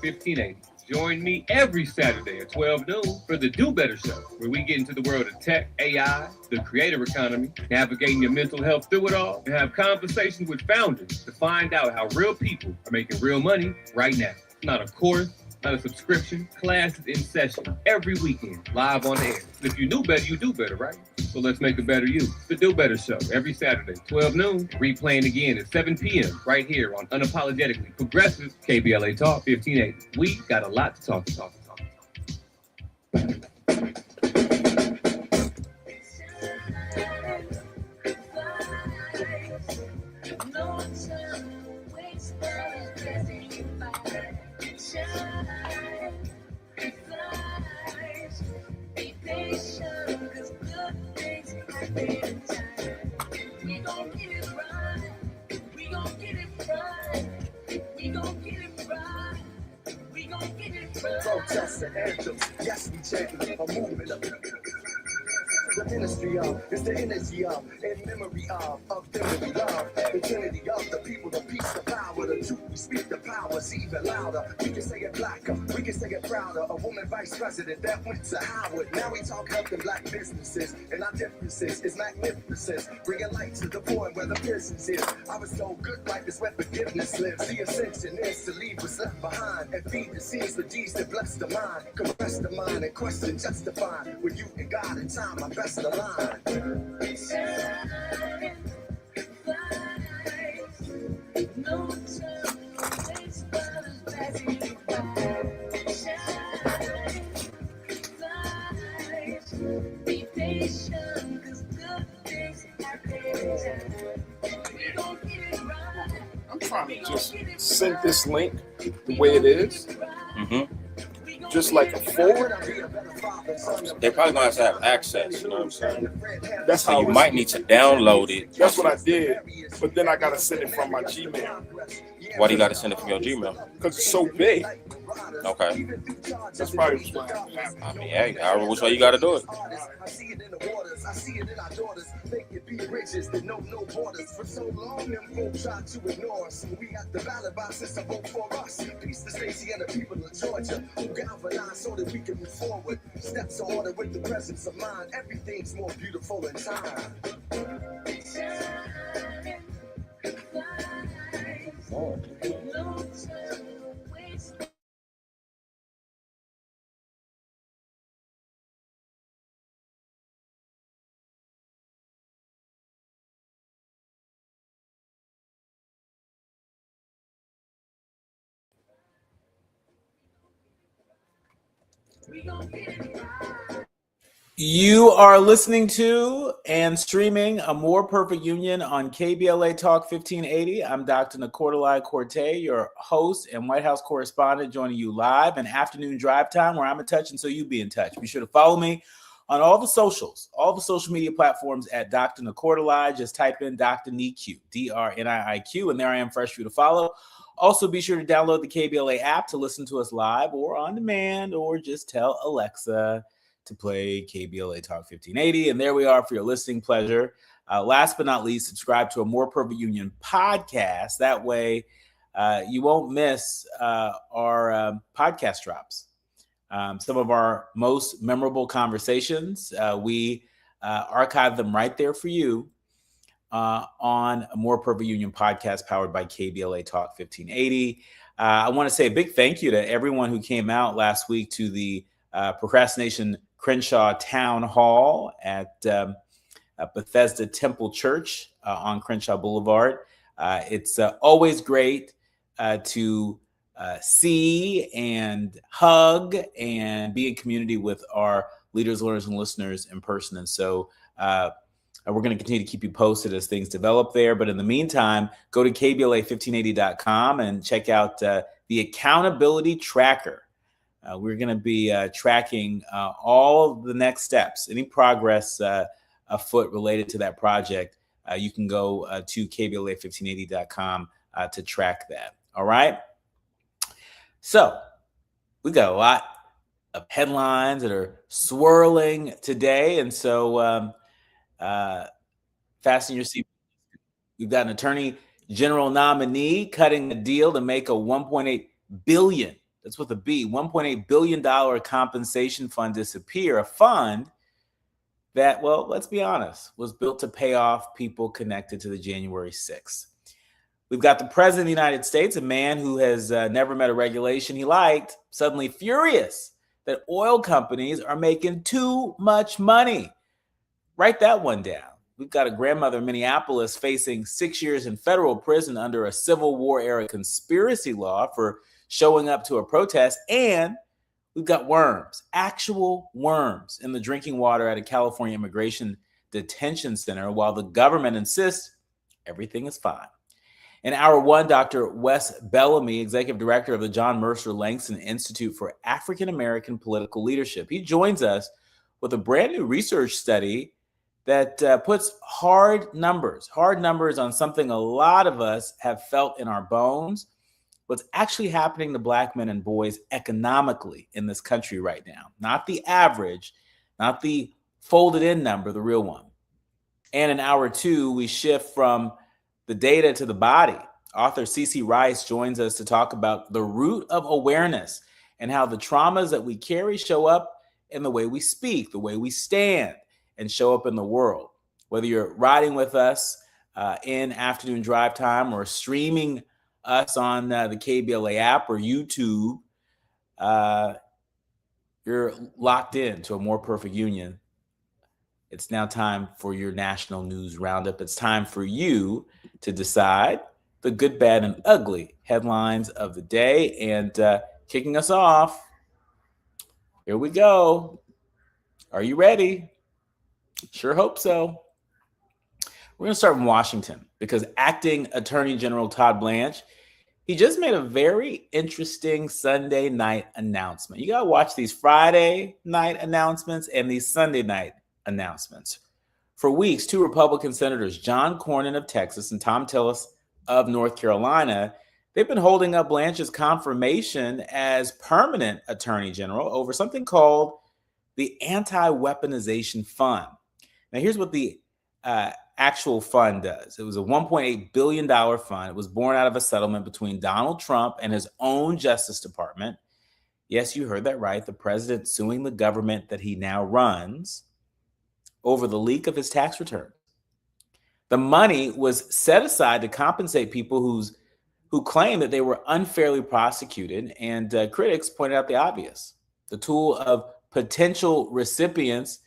Talk 1580. Join me every Saturday at 12 noon for the Do Better Show, where we get into the world of tech, AI, the creator economy, navigating your mental health through it all, and have conversations with founders to find out how real people are making real money right now. It's not a course, not a subscription. Classes in session every weekend, live on the air. If you knew better, you do better, right? So let's make a better you. The Do Better Show every Saturday, 12 noon, replaying again at 7 p.m. right here on Unapologetically Progressive KBLA Talk 1580. We got a lot to talk about. Protest the anthems, yes, we chant a movement of the ministry of, it's the energy of, in memory of them we love, the trinity of the people, the peace, the power, the truth, we speak the powers even louder, we can say it blacker, we can say it prouder, a woman vice president that went to Howard, now we talk helping black businesses, and our differences is magnificent, bringing light to the point where the prisons is, I was told good life is where forgiveness lives, the ascension is to leave what's left behind, and feed the seeds for deeds that bless the mind, compress the mind and question justify, with you and God in time, I best the line. Be patient, 'cause good things happen. We gon' get it right. I'm trying to just send this link the way it is. Mm-hmm. Just like a forward. They're probably gonna have to have access, you know what I'm saying? That's so how you might need to download it. That's what I did, but then I gotta send it from my Gmail. Why do you gotta send it from your Gmail? Because it's so big. Okay. That's probably what's I mean, hey, however which way you gotta do it. I see it in the waters, I see it in our daughters. Make it be bridges that know no borders. For so long, them folks try to ignore us. We got the ballot boxes to vote for us. Peace to Stacey and the people of Georgia who galvanize so that we can move forward. Steps are ordered with the presence of mind. Everything's more beautiful in time. You are listening to and streaming A More Perfect Union on KBLA Talk 1580. I'm Dr. Nii-Quartelai, your host and White House correspondent, joining you live in afternoon drive time where I'm in touch and so you be in touch. Be sure to follow me on all the social media platforms at Dr. Nii-Quartelai. Just type in Dr. Nii-Q, DRNIIQ, and there I am fresh for you to follow. Also, be sure to download the KBLA app to listen to us live or on demand, or just tell Alexa to play KBLA Talk 1580. And there we are for your listening pleasure. Last but not least, subscribe to A More Perfect Union podcast. That way you won't miss our podcast drops. Some of our most memorable conversations, we archive them right there for you on A More Perfect Union podcast powered by KBLA Talk 1580. I want to say a big thank you to everyone who came out last week to the Procrastination Crenshaw Town Hall at Bethesda Temple Church on Crenshaw Boulevard. It's always great to see and hug and be in community with our leaders, learners, and listeners in person. And so we're going to continue to keep you posted as things develop there. But in the meantime, go to KBLA1580.com and check out the accountability tracker. We're going to be tracking all the next steps, any progress afoot related to that project. You can go to KBLA1580.com to track that. All right. So we got a lot of headlines that are swirling today. And so fasten your seat. We've got an attorney general nominee cutting a deal to make a $1.8 billion. It's with a B, $1.8 billion compensation fund disappear, a fund that, well, let's be honest, was built to pay off people connected to the January 6th. We've got the president of the United States, a man who has never met a regulation he liked, suddenly furious that oil companies are making too much money. Write that one down. We've got a grandmother in Minneapolis facing 6 years in federal prison under a Civil War era conspiracy law for showing up to a protest. And we've got worms, actual worms, in the drinking water at a California immigration detention center while the government insists everything is fine. In hour one, Dr. Wes Bellamy, executive director of the John Mercer Langston Institute for African American Political Leadership. He joins us with a brand new research study that puts hard numbers on something a lot of us have felt in our bones, what's actually happening to Black men and boys economically in this country right now. Not the average, not the folded in number, the real one. And in hour two, we shift from the data to the body. Author CeCe Rice joins us to talk about the root of awareness and how the traumas that we carry show up in the way we speak, the way we stand, and show up in the world. Whether you're riding with us in afternoon drive time or streaming us on the KBLA app or YouTube, you're locked in to a more perfect union. It's now time for your national news roundup. It's time for you to decide the good, bad, and ugly headlines of the day. And kicking us off, here we go. Are you ready? Sure hope so. We're going to start in Washington because acting Attorney General Todd Blanche, he just made a very interesting Sunday night announcement. You got to watch these Friday night announcements and these Sunday night announcements. For weeks, two Republican senators, John Cornyn of Texas and Thom Tillis of North Carolina, they've been holding up Blanche's confirmation as permanent Attorney General over something called the Anti-Weaponization Fund. Now, here's what the actual fund does. It was a $1.8 billion fund. It was born out of a settlement between Donald Trump and his own Justice Department. Yes, you heard that right. The president suing the government that he now runs over the leak of his tax return. The money was set aside to compensate people who claim that they were unfairly prosecuted, and critics pointed out the obvious. The tool of potential recipients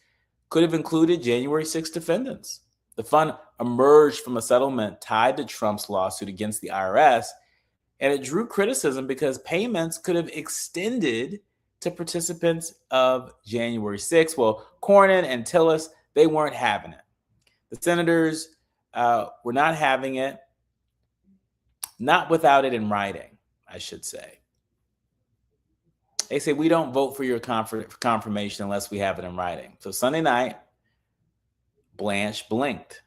could have included January 6 defendants. The fund emerged from a settlement tied to Trump's lawsuit against the IRS, and it drew criticism because payments could have extended to participants of January 6. Well, Cornyn and Tillis, they weren't having it. The senators were not having it, not without it in writing, I should say. They say, we don't vote for your confirmation unless we have it in writing. So Sunday night, Blanche blinked.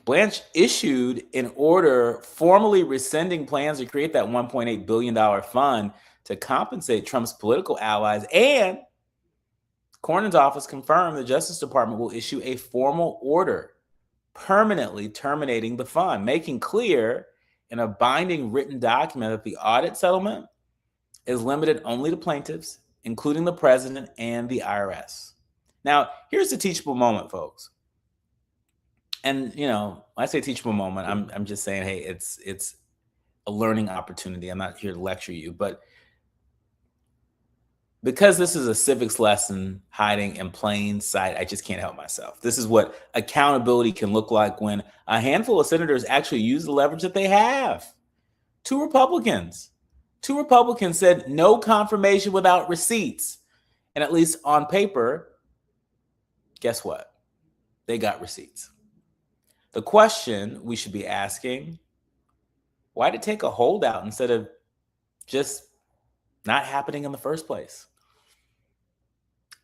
Blanche issued an order formally rescinding plans to create that $1.8 billion fund to compensate Trump's political allies. And Cornyn's office confirmed the Justice Department will issue a formal order permanently terminating the fund, making clear in a binding written document that the audit settlement is limited only to plaintiffs, including the president and the IRS. Now, here's the teachable moment, folks. And, you know, when I say teachable moment, I'm just saying, hey, it's a learning opportunity. I'm not here to lecture you, but because this is a civics lesson hiding in plain sight, I just can't help myself. This is what accountability can look like when a handful of senators actually use the leverage that they have. Two Republicans said no confirmation without receipts. And at least on paper, guess what? They got receipts. The question we should be asking, why did it take a holdout instead of just not happening in the first place?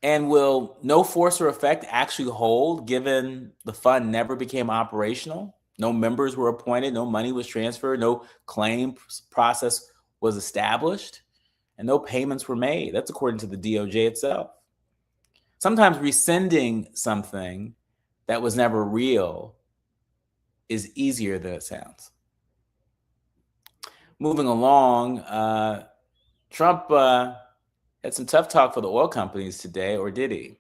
And will no force or effect actually hold given the fund never became operational? No members were appointed, no money was transferred, no claim process was established, and no payments were made. That's according to the DOJ itself. Sometimes rescinding something that was never real is easier than it sounds. Moving along, Trump had some tough talk for the oil companies today, or did he?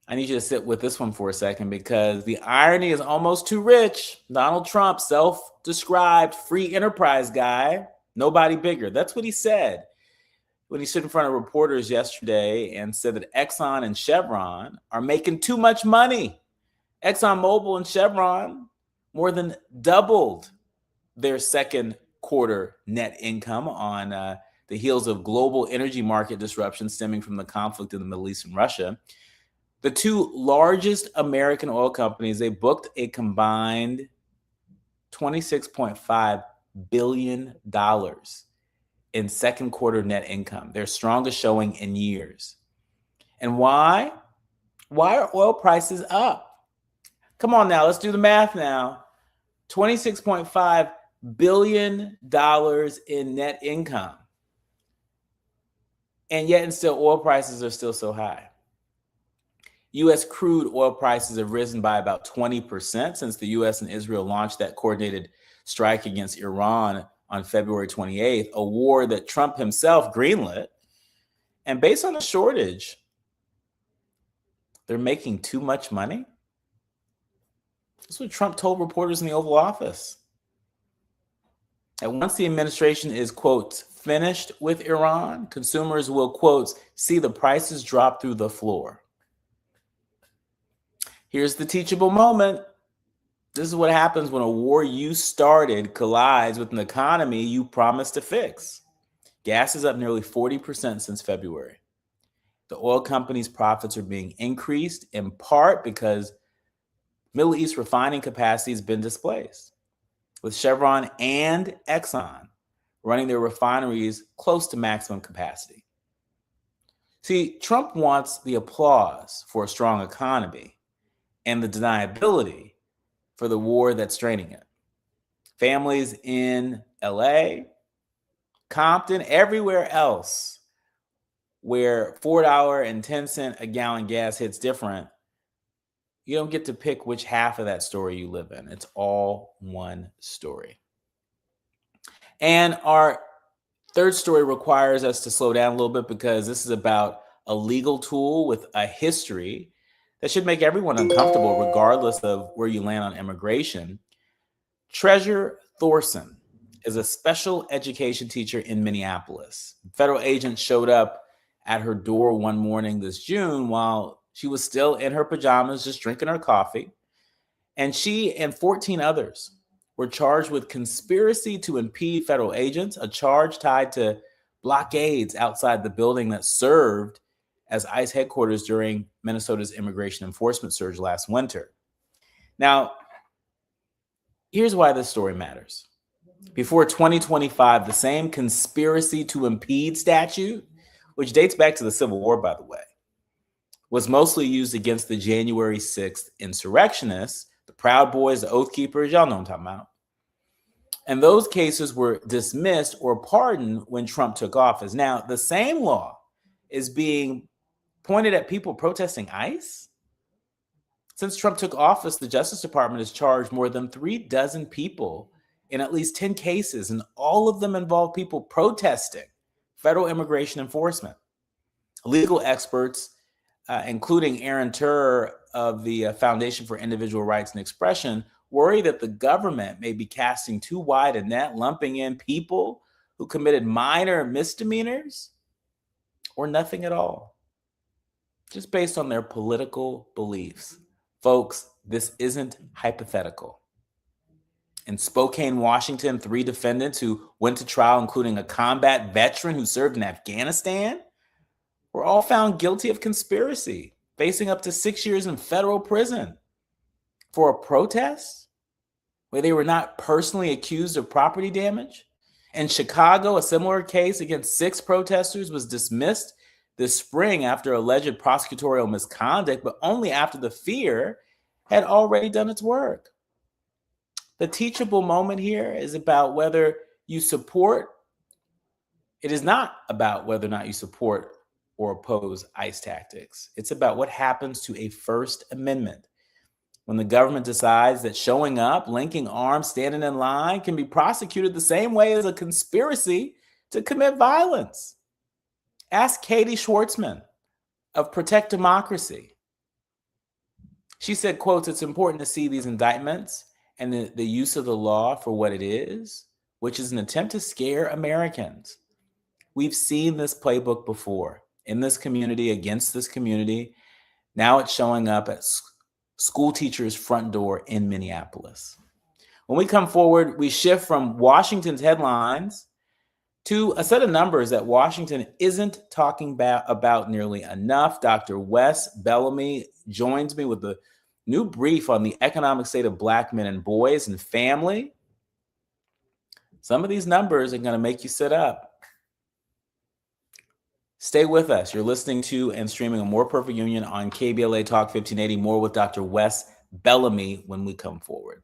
I need you to sit with this one for a second because the irony is almost too rich. Donald Trump, self-described free enterprise guy, nobody bigger. That's what he said when he stood in front of reporters yesterday and said that Exxon and Chevron are making too much money. ExxonMobil and Chevron more than doubled their second quarter net income on the heels of global energy market disruption stemming from the conflict in the Middle East and Russia. The two largest American oil companies, they booked a combined $26.5 billion in second quarter net income, their strongest showing in years. And why? Why are oil prices up? Come on now, let's do the math now. $26.5 billion in net income. And yet and still oil prices are still so high. U.S. crude oil prices have risen by about 20% since the U.S. and Israel launched that coordinated strike against Iran on February 28th, a war that Trump himself greenlit. And based on the shortage, they're making too much money. That's what Trump told reporters in the Oval Office. And once the administration is, quote, finished with Iran, consumers will, quote, see the prices drop through the floor. Here's the teachable moment. This is what happens when a war you started collides with an economy you promised to fix. Gas is up nearly 40% since February. The oil companies' profits are being increased in part because Middle East refining capacity has been displaced, with Chevron and Exxon running their refineries close to maximum capacity. See, Trump wants the applause for a strong economy and the deniability for the war that's draining it. Families in LA, Compton, everywhere else where $4.10 a gallon gas hits different, you don't get to pick which half of that story you live in. It's all one story. And our third story requires us to slow down a little bit because this is about a legal tool with a history that should make everyone uncomfortable regardless of where you land on immigration. Treasure Thorson is a special education teacher in Minneapolis. Federal agents showed up at her door one morning this June while she was still in her pajamas, just drinking her coffee. And she and 14 others were charged with conspiracy to impede federal agents, a charge tied to blockades outside the building that served as ICE headquarters during Minnesota's immigration enforcement surge last winter. Now, here's why this story matters. Before 2025, the same conspiracy to impede statute, which dates back to the Civil War, by the way, was mostly used against the January 6th insurrectionists, the Proud Boys, the Oath Keepers, y'all know what I'm talking about. And those cases were dismissed or pardoned when Trump took office. Now, the same law is being pointed at people protesting ICE. Since Trump took office, the Justice Department has charged more than 36 people in at least 10 cases, and all of them involve people protesting federal immigration enforcement. Legal experts, including Aaron Turr of the Foundation for Individual Rights and Expression, worry that the government may be casting too wide a net, lumping in people who committed minor misdemeanors or nothing at all, just based on their political beliefs. Folks, this isn't hypothetical. In Spokane, Washington, 3 defendants who went to trial, including a combat veteran who served in Afghanistan, were all found guilty of conspiracy, facing up to 6 years in federal prison for a protest where they were not personally accused of property damage. In Chicago, a similar case against 6 protesters was dismissed this spring after alleged prosecutorial misconduct, but only after the fear had already done its work. The teachable moment here is about whether you support. It is not about whether or not you support or oppose ICE tactics. It's about what happens to a First Amendment when the government decides that showing up, linking arms, standing in line can be prosecuted the same way as a conspiracy to commit violence. Ask Katie Schwartzman of Protect Democracy. She said, quotes, "It's important to see these indictments and the use of the law for what it is, which is an attempt to scare Americans. We've seen this playbook before in this community, against this community. Now it's showing up at school teachers' front door in Minneapolis." When we come forward, we shift from Washington's headlines to a set of numbers that Washington isn't talking about nearly enough. Dr. Wes Bellamy joins me with a new brief on the economic state of Black men and boys and family. Some of these numbers are going to make you sit up. Stay with us. You're listening to and streaming A More Perfect Union on KBLA Talk 1580. More with Dr. Wes Bellamy when we come forward.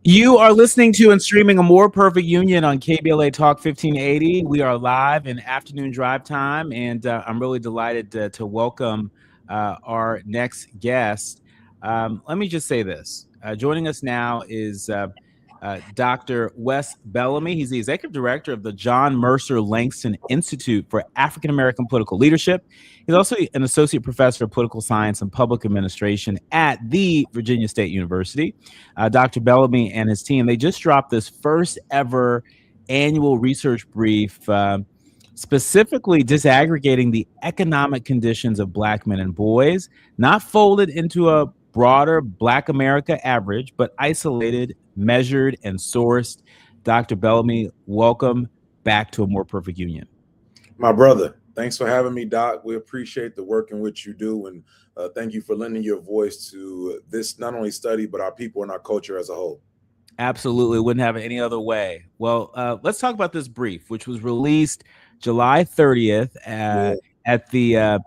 You are listening to and streaming A More Perfect Union on KBLA Talk 1580. We are live in afternoon drive time, and I'm really delighted to welcome our next guest. Let me just say this. Joining us now is Dr. Wes Bellamy. He's the executive director of the John Mercer Langston Institute for African American Political Leadership. He's also an associate professor of political science and public administration at the Virginia State University. Dr. Bellamy and his team, they just dropped this first ever annual research brief, specifically disaggregating the economic conditions of Black men and boys, not folded into a broader Black America average, but isolated, measured, and sourced. Dr. Bellamy, welcome back to A More Perfect Union. My brother, thanks for having me, Doc. We appreciate the work in which you do, and thank you for lending your voice to this not only study, but our people and our culture as a whole. Absolutely. Wouldn't have it any other way. Well, let's talk about this brief, which was released July 30th at the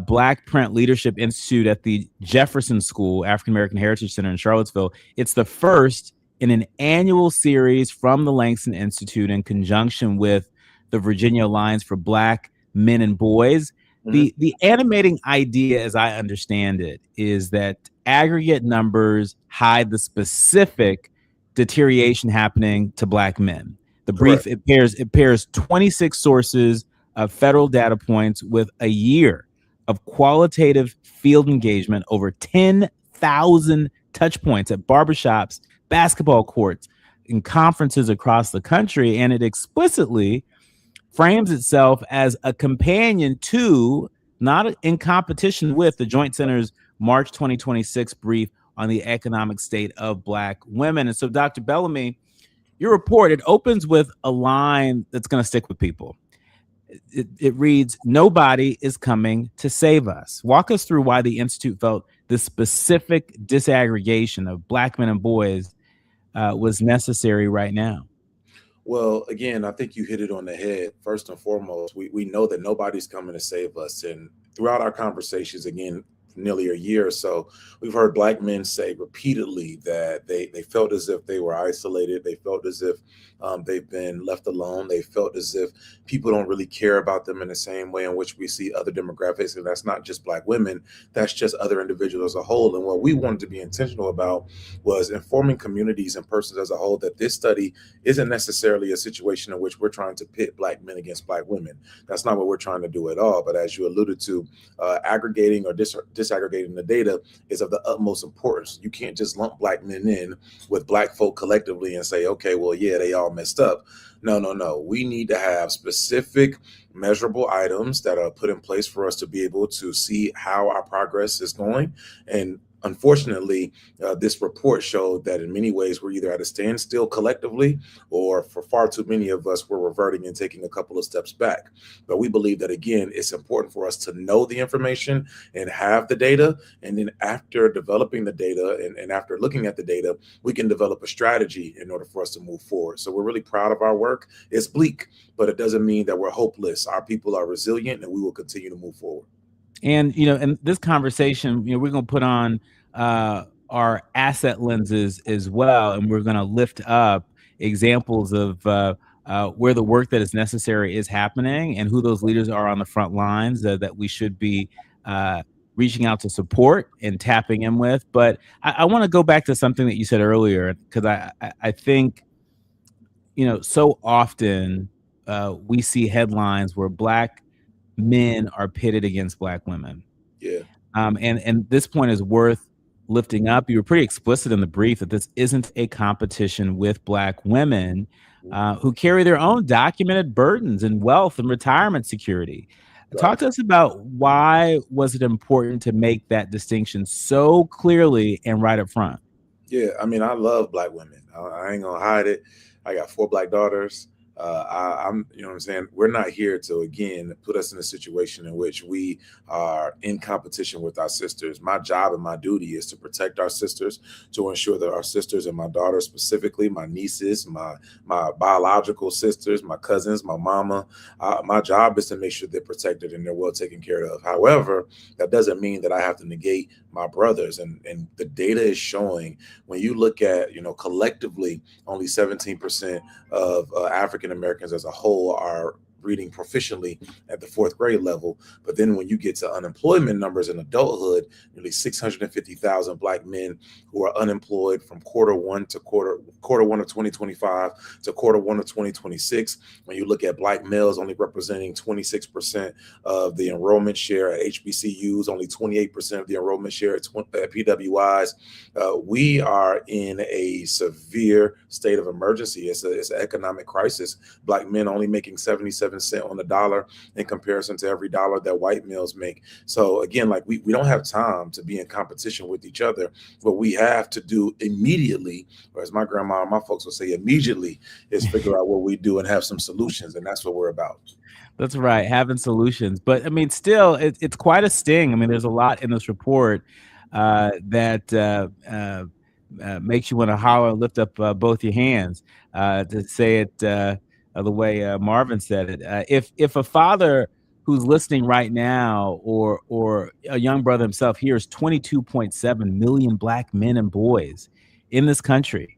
Black Print Leadership Institute at the Jefferson School, African American Heritage Center in Charlottesville. It's the first in an annual series from the Langston Institute in conjunction with the Virginia Alliance for Black Men and Boys. Mm-hmm. The animating idea, as I understand it, is that aggregate numbers hide the specific deterioration happening to Black men. The brief, it pairs 26 sources of federal data points with a year of qualitative field engagement, over 10,000 touch points at barbershops, basketball courts, and conferences across the country. And it explicitly frames itself as a companion to, not in competition with, the Joint Center's March 2026 brief on the economic state of Black women. And so, Dr. Bellamy, your report, it opens with a line that's going to stick with people. It reads, "Nobody is coming to save us." Walk us through why the Institute felt this specific disaggregation of Black men and boys was necessary right now. Well, again, I think you hit it on the head. First and foremost, we know that nobody's coming to save us. And throughout our conversations, again, nearly a year or so, we've heard Black men say repeatedly that they felt as if they were isolated. They felt as if they've been left alone. They felt as if people don't really care about them in the same way in which we see other demographics. And that's not just Black women, that's just other individuals as a whole. And what we wanted to be intentional about was informing communities and persons as a whole that this study isn't necessarily a situation in which we're trying to pit Black men against Black women. That's not what we're trying to do at all. But as you alluded to, aggregating or disaggregating the data is of the utmost importance. You can't just lump Black men in with Black folk collectively and say, okay, well, yeah, they all messed up. No. We need to have specific measurable items that are put in place for us to be able to see how our progress is going. And unfortunately, this report showed that in many ways we're either at a standstill collectively, or for far too many of us, we're reverting and taking a couple of steps back. But we believe that, again, it's important for us to know the information and have the data. And then after developing the data and after looking at the data, we can develop a strategy in order for us to move forward. So we're really proud of our work. It's bleak, but it doesn't mean that we're hopeless. Our people are resilient, and we will continue to move forward. And, in this conversation, we're going to put on our asset lenses as well. And we're going to lift up examples of where the work that is necessary is happening and who those leaders are on the front lines that we should be reaching out to support and tapping in with. But I want to go back to something that you said earlier, because I think, so often we see headlines where Black men are pitted against Black women. Yeah. And this point is worth lifting up. You were pretty explicit in the brief that this isn't a competition with Black women who carry their own documented burdens and wealth and retirement security. Right. Talk to us about why was it important to make that distinction so clearly and right up front? Yeah, I mean, I love Black women. I ain't gonna hide it. I got 4 Black daughters. I'm, you know what I'm saying? We're not here to, again, put us in a situation in which we are in competition with our sisters. My job and my duty is to protect our sisters, to ensure that our sisters and my daughters, specifically my nieces, my biological sisters, my cousins, my mama, my job is to make sure they're protected and they're well taken care of. However, that doesn't mean that I have to negate my brothers. And the data is showing, when you look at, collectively, only 17% of African Americans as a whole are reading proficiently at the fourth grade level. But then when you get to unemployment numbers in adulthood, nearly 650,000 Black men who are unemployed from quarter one of 2025 to quarter one of 2026. When you look at Black males only representing 26% of the enrollment share at HBCUs, only 28% of the enrollment share at PWIs, we are in a severe state of emergency. It's an economic crisis. Black men only making 77 cents on the dollar in comparison to every dollar that white males make. So again, like we don't have time to be in competition with each other. What we have to do immediately, or as my grandma and my folks would say, immediately, is figure out what we do and have some solutions. And that's what we're about. That's right, having solutions. But I mean, still, it's quite a sting. I mean, there's a lot in this report that makes you want to holler and lift up both your hands, to say it the way Marvin said it. If a father who's listening right now, or a young brother himself, hears 22.7 million Black men and boys in this country,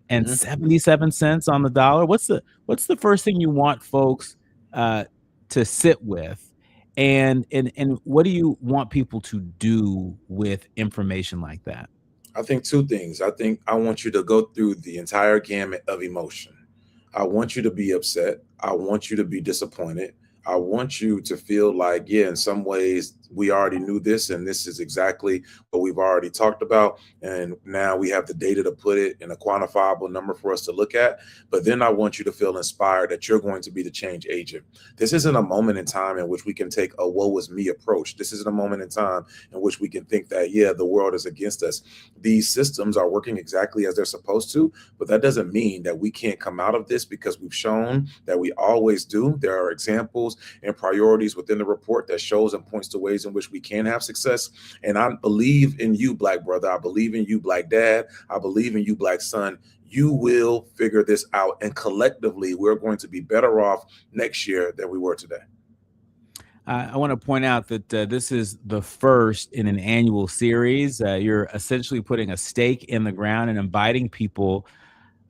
and 77 cents on the dollar, what's the first thing you want folks to sit with, and what do you want people to do with information like that? I think two things. I think I want you to go through the entire gamut of emotion. I want you to be upset. I want you to be disappointed. I want you to feel like, yeah, in some ways we already knew this, and this is exactly what we've already talked about. And now we have the data to put it in a quantifiable number for us to look at. But then I want you to feel inspired that you're going to be the change agent. This isn't a moment in time in which we can take a woe is me approach. This isn't a moment in time in which we can think that, yeah, the world is against us. These systems are working exactly as they're supposed to, but that doesn't mean that we can't come out of this, because we've shown that we always do. There are examples and priorities within the report that shows and points to ways in which we can have success. And I believe in you, Black brother. I believe in you, Black dad. I believe in you, Black son. You will figure this out, and collectively we're going to be better off next year than we were today. I want to point out that this is the first in an annual series. You're essentially putting a stake in the ground and inviting people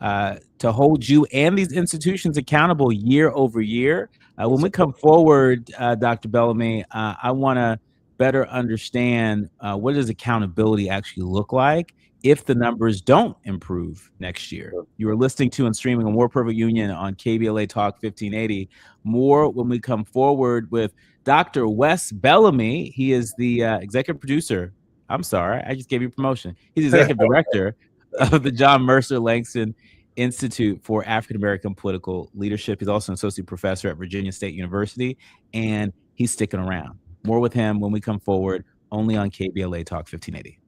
to hold you and these institutions accountable year over year. When we come forward, Dr. Bellamy, I want to better understand what does accountability actually look like if the numbers don't improve next year. You are listening to and streaming a More Perfect Union on KBLA Talk 1580. More when we come forward with Dr. Wes Bellamy. He is the executive producer. I'm sorry, I just gave you promotion. He's executive director of the John Mercer Langston Institute for African American Political Leadership. He's also an associate professor at Virginia State University, and he's sticking around. More with him when we come forward, only on KBLA Talk 1580.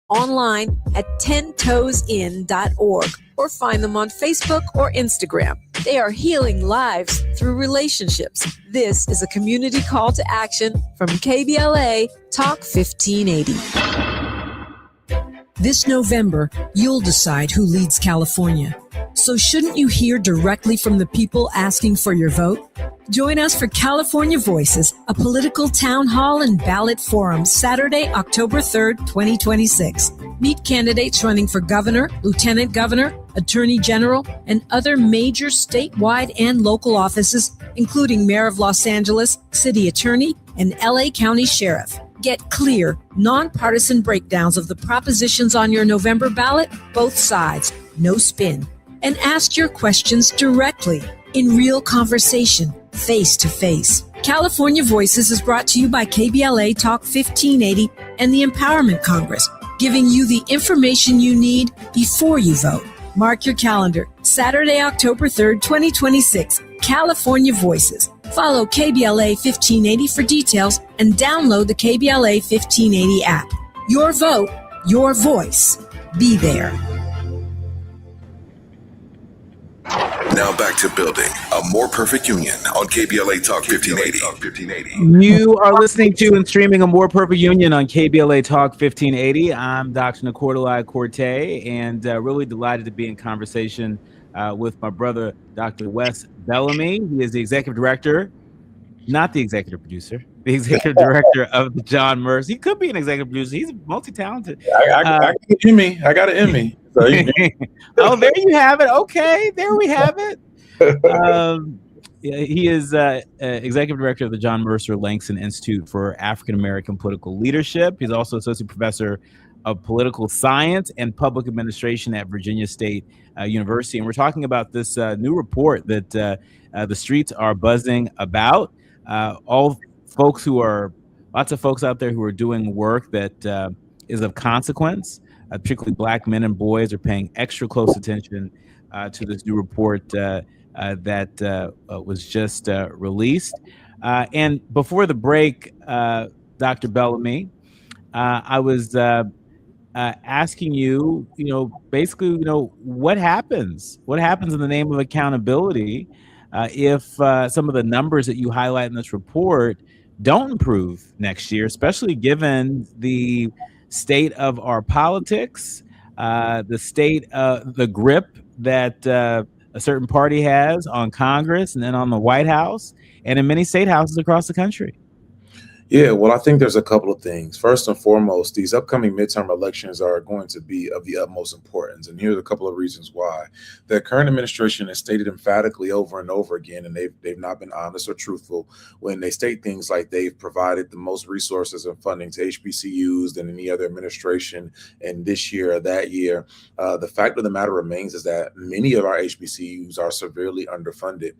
online at 10toesin.org or find them on Facebook or Instagram. They are healing lives through relationships. This is a community call to action from KBLA Talk 1580. This November, you'll decide who leads California. So shouldn't you hear directly from the people asking for your vote? Join us for California Voices, a political town hall and ballot forum, Saturday, October 3rd, 2026. Meet candidates running for governor, lieutenant governor, attorney general, and other major statewide and local offices, including mayor of Los Angeles, city attorney, and LA County sheriff. Get clear, nonpartisan breakdowns of the propositions on your November ballot, both sides, no spin. And ask your questions directly, in real conversation, face to face. California Voices is brought to you by KBLA Talk 1580 and the Empowerment Congress, giving you the information you need before you vote. Mark your calendar, Saturday, October 3rd, 2026, California Voices. Follow KBLA 1580 for details and download the KBLA 1580 app. Your vote, your voice. Be there. Now back to building a more perfect union on KBLA Talk 1580. You are listening to and streaming A More Perfect Union on KBLA Talk 1580. I'm Dr. Nii-Quartelai Corte, and really delighted to be in conversation with my brother, Dr. Wes Bellamy. He is the executive director, not the executive producer, the executive director of the John Mercer. He could be an executive producer. He's multi-talented. I got an Emmy. I got an Emmy. So oh, there you have it. Okay, there we have it. He is executive director of the John Mercer Langston Institute for African American Political Leadership. He's also associate professor of political science and public administration at Virginia State University. And we're talking about this new report that the streets are buzzing about. Lots of folks out there who are doing work that is of consequence. Particularly Black men and boys are paying extra close attention to this new report that was just released. And before the break, Dr. Bellamy, I was asking you, basically, what happens in the name of accountability if some of the numbers that you highlight in this report don't improve next year, especially given the state of our politics, the grip that a certain party has on Congress and then on the White House and in many state houses across the country? Yeah, well, I think there's a couple of things. First and foremost, these upcoming midterm elections are going to be of the utmost importance. And here's a couple of reasons why. The current administration has stated emphatically over and over again, and they've not been honest or truthful when they state things like they've provided the most resources and funding to HBCUs than any other administration in this year or that year. The fact of the matter remains is that many of our HBCUs are severely underfunded,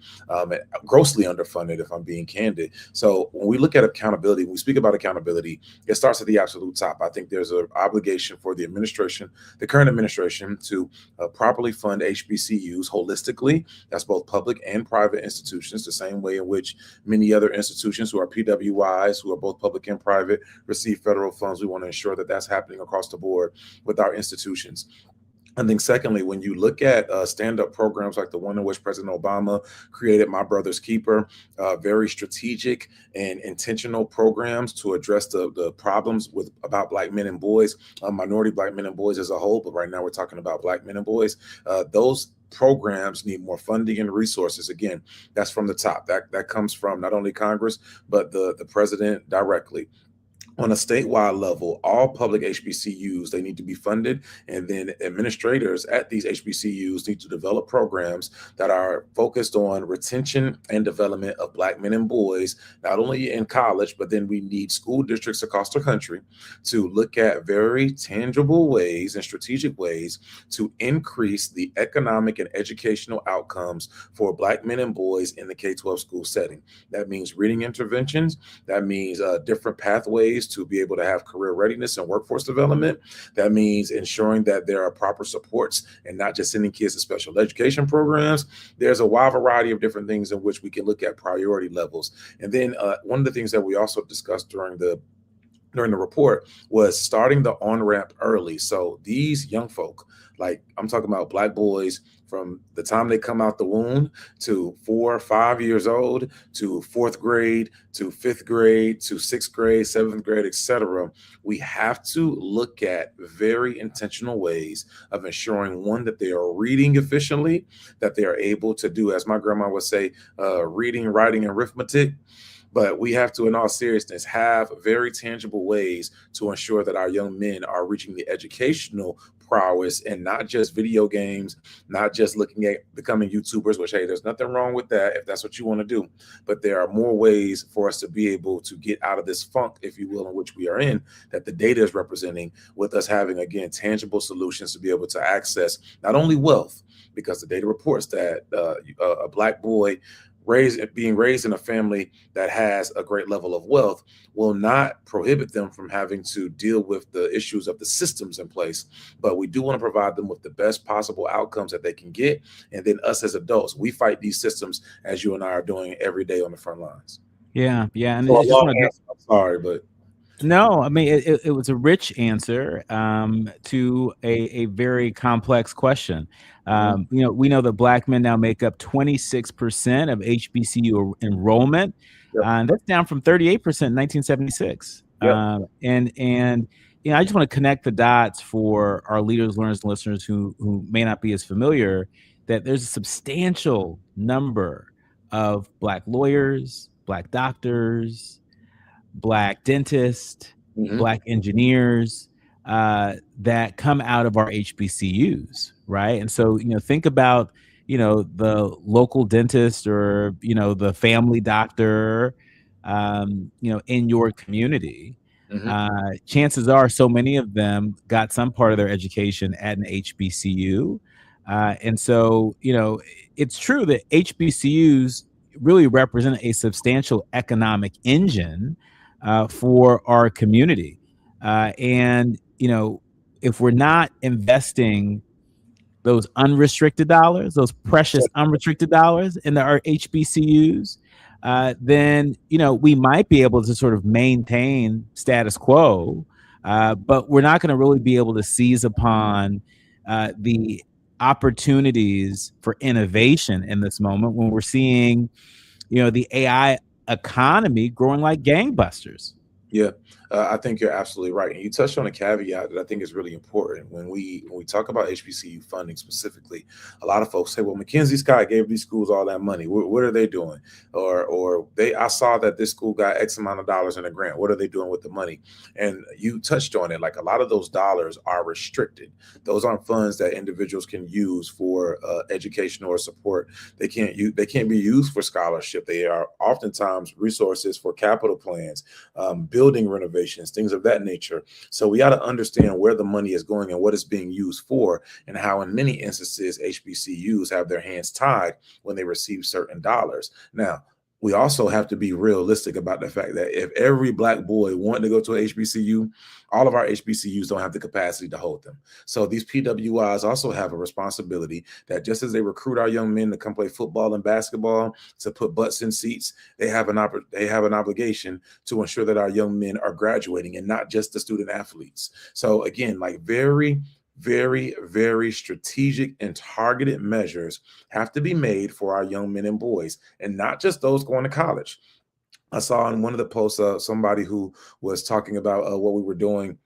grossly underfunded, if I'm being candid. So when we look at accountability, when we speak about accountability, it starts at the absolute top. I think there's an obligation for the administration, the current administration, to properly fund HBCUs holistically. That's both public and private institutions, the same way in which many other institutions who are PWIs, who are both public and private, receive federal funds. We want to ensure that that's happening across the board with our institutions. I think secondly, when you look at stand-up programs like the one in which President Obama created My Brother's Keeper, very strategic and intentional programs to address the problems about Black men and boys, minority Black men and boys as a whole, but right now we're talking about Black men and boys. Those programs need more funding and resources. Again, that's from the top. That comes from not only Congress, but the president directly. On a statewide level, all public HBCUs, they need to be funded, and then administrators at these HBCUs need to develop programs that are focused on retention and development of Black men and boys, not only in college, but then we need school districts across the country to look at very tangible ways and strategic ways to increase the economic and educational outcomes for Black men and boys in the K-12 school setting. That means reading interventions. That means different pathways to be able to have career readiness and workforce development. That means ensuring that there are proper supports and not just sending kids to special education programs. There's a wide variety of different things in which we can look at priority levels. And then one of the things that we also discussed during the during the report was starting the on-ramp early. So these young folk, like I'm talking about Black boys from the time they come out the womb to 4 or 5 years old, to 4th grade, to 5th grade, to 6th grade, 7th grade, etc. We have to look at very intentional ways of ensuring, one, that they are reading efficiently, that they are able to do, as my grandma would say, reading, writing, and arithmetic. But we have to, in all seriousness, have very tangible ways to ensure that our young men are reaching the educational prowess, and not just video games, not just looking at becoming YouTubers, which, hey, there's nothing wrong with that if that's what you want to do. But there are more ways for us to be able to get out of this funk, if you will, in which we are in, that the data is representing, with us having, again, tangible solutions to be able to access not only wealth, because the data reports that a Black boy being raised in a family that has a great level of wealth will not prohibit them from having to deal with the issues of the systems in place. But we do want to provide them with the best possible outcomes that they can get. And then us as adults, we fight these systems, as you and I are doing every day on the front lines. Yeah. And So I just want to I'm sorry, but no, I mean, it was a rich answer to a very complex question. We know that Black men now make up 26% of HBCU enrollment, Yep. and that's down from 38% in 1976. Yep. And I just want to connect the dots for our leaders, learners, and listeners who may not be as familiar, that there's a substantial number of Black lawyers, Black doctors, Black dentists, Black engineers that come out of our HBCUs, right? And so, think about, the local dentist or, the family doctor, in your community. Chances are so many of them got some part of their education at an HBCU. And so, it's true that HBCUs really represent a substantial economic engine for our community. And, if we're not investing those unrestricted dollars, those precious unrestricted dollars in our HBCUs, then, we might be able to sort of maintain status quo, but we're not going to really be able to seize upon the opportunities for innovation in this moment when we're seeing, the AI economy growing like gangbusters. Yeah, I think you're absolutely right. And you touched on a caveat that I think is really important. When we talk about HBCU funding specifically, a lot of folks say, well, Mackenzie Scott gave these schools all that money. What are they doing? Or I saw that this school got X amount of dollars in a grant. What are they doing with the money? And you touched on it. Like, a lot of those dollars are restricted. Those aren't funds that individuals can use for education or support. They can't be used for scholarship. They are oftentimes resources for capital plans, building renovations, things of that nature. So we got to understand where the money is going and what it's being used for, and how in many instances HBCUs have their hands tied when they receive certain dollars. Now, we also have to be realistic about the fact that if every Black boy wanted to go to a HBCU, all of our HBCUs don't have the capacity to hold them. So these PWIs also have a responsibility that, just as they recruit our young men to come play football and basketball, to put butts in seats, they have an obligation to ensure that our young men are graduating, and not just the student athletes. So again, like, very, very strategic and targeted measures have to be made for our young men and boys, and not just those going to college. I saw in one of the posts somebody who was talking about what we were doing.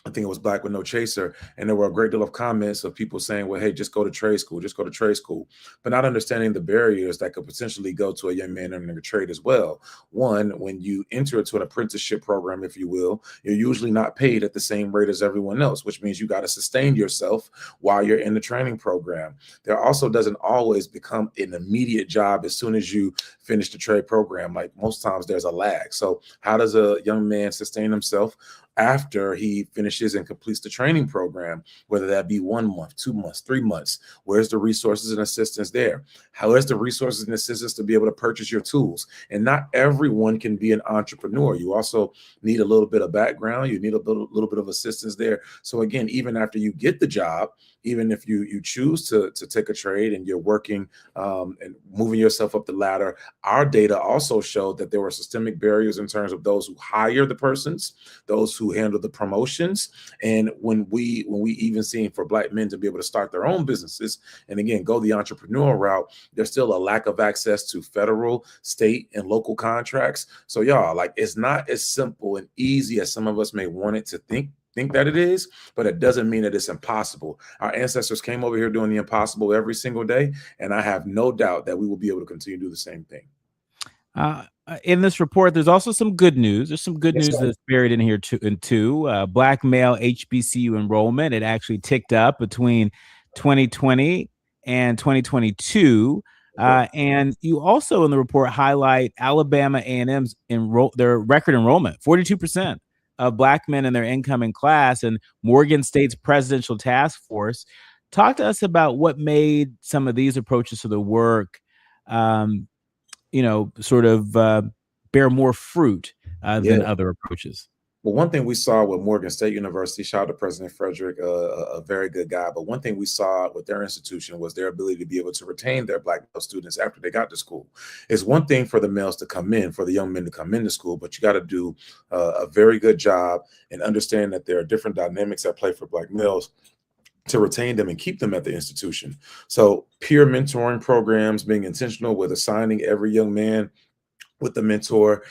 I think it was Black with No Chaser. And there were a great deal of comments of people saying, well, hey, just go to trade school, but not understanding the barriers that could potentially go to a young man in a trade as well. One, when you enter into an apprenticeship program, if you will, you're usually not paid at the same rate as everyone else, which means you got to sustain yourself while you're in the training program. There also doesn't always become an immediate job as soon as you finish the trade program. Like, most times there's a lag. So how does a young man sustain himself after he finishes and completes the training program, whether that be 1 month, 2 months, 3 months? Where's the resources and assistance there? How is the resources and assistance to be able to purchase your tools? And not everyone can be an entrepreneur. You also need a little bit of background. You need a little bit of assistance there. So again, even after you get the job, even if you choose to take a trade and you're working and moving yourself up the ladder, our data also showed that there were systemic barriers in terms of those who hire the persons, those who handle the promotions. And when we even seen for Black men to be able to start their own businesses and again go the entrepreneurial route, there's still a lack of access to federal, state, and local contracts. So y'all, like, it's not as simple and easy as some of us may want it to think that it is, but it doesn't mean that it's impossible. Our ancestors came over here doing the impossible every single day, and I have no doubt that we will be able to continue to do the same thing. In this report, there's also some good news. There's some good news that's buried in here too. Black male HBCU enrollment, it actually ticked up between 2020 and 2022. And you also in the report highlight Alabama A&M's their record enrollment, 42% of Black men in their incoming class, and Morgan State's presidential task force. Talk to us about what made some of these approaches to the work, sort of bear more fruit than other approaches. Well, one thing we saw with Morgan State University, shout out to President Frederick, a very good guy. But one thing we saw with their institution was their ability to be able to retain their Black male students after they got to school. It's one thing for the males to come in, for the young men to come into school, but you got to do a very good job and understand that there are different dynamics at play for Black males to retain them and keep them at the institution. So peer mentoring programs, being intentional with assigning every young man with the mentor,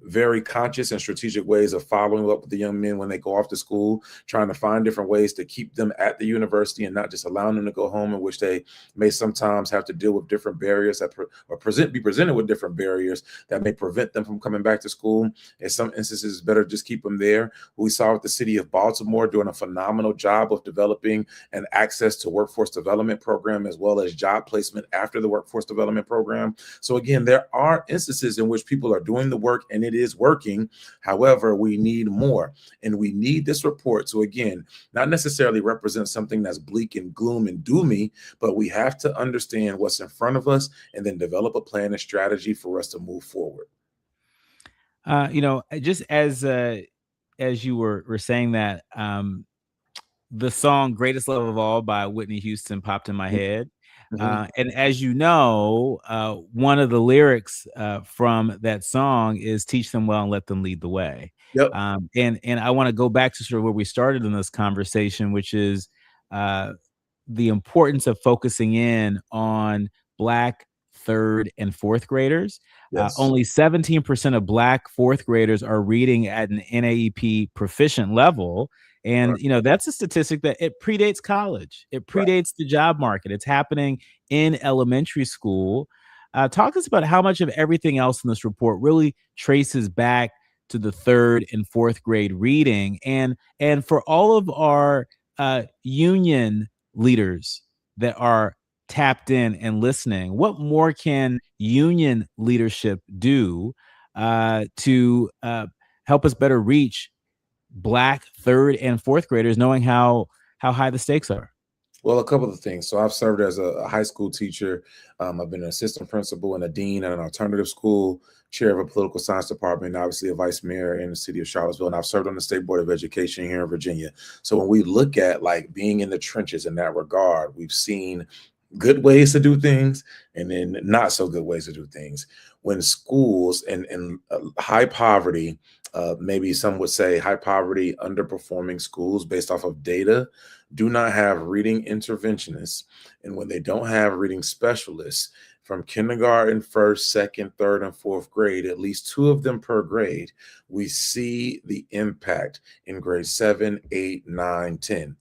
very conscious and strategic ways of following up with the young men when they go off to school, trying to find different ways to keep them at the university and not just allowing them to go home, in which they may sometimes have to deal with different barriers that be presented with different barriers that may prevent them from coming back to school. In some instances, it's better just keep them there. We saw with the city of Baltimore doing a phenomenal job of developing an access to workforce development program, as well as job placement after the workforce development program. So again, there are instances in which people are doing the work and it is working. However, we need more, and we need this report to, again, not necessarily represent something that's bleak and gloom and doomy, but we have to understand what's in front of us and then develop a plan and strategy for us to move forward. Just as you were saying that, the song "Greatest Love of All" by Whitney Houston popped in my head. And as you know, one of the lyrics from that song is "Teach them well and let them lead the way." Yep. And I want to go back to sort of where we started in this conversation, which is the importance of focusing in on Black third and fourth graders. Yes. Only 17% of Black fourth graders are reading at an NAEP proficient level. And, that's a statistic that it predates college. It predates the job market. It's happening in elementary school. Talk to us about how much of everything else in this report really traces back to the third and fourth grade reading. And for all of our union leaders that are tapped in and listening, what more can union leadership do to help us better reach Black third and fourth graders, knowing how high the stakes are? Well, a couple of things. So I've served as a high school teacher. I've been an assistant principal and a dean at an alternative school, chair of a political science department, and obviously a vice mayor in the city of Charlottesville. And I've served on the State Board of Education here in Virginia. So when we look at like being in the trenches in that regard, we've seen good ways to do things and then not so good ways to do things. When schools and high poverty, maybe some would say high poverty, underperforming schools based off of data, do not have reading interventionists. And when they don't have reading specialists from kindergarten, first, second, third, and fourth grade, at least 2 of them per grade, we see the impact in grade 7, 8, 9, 10.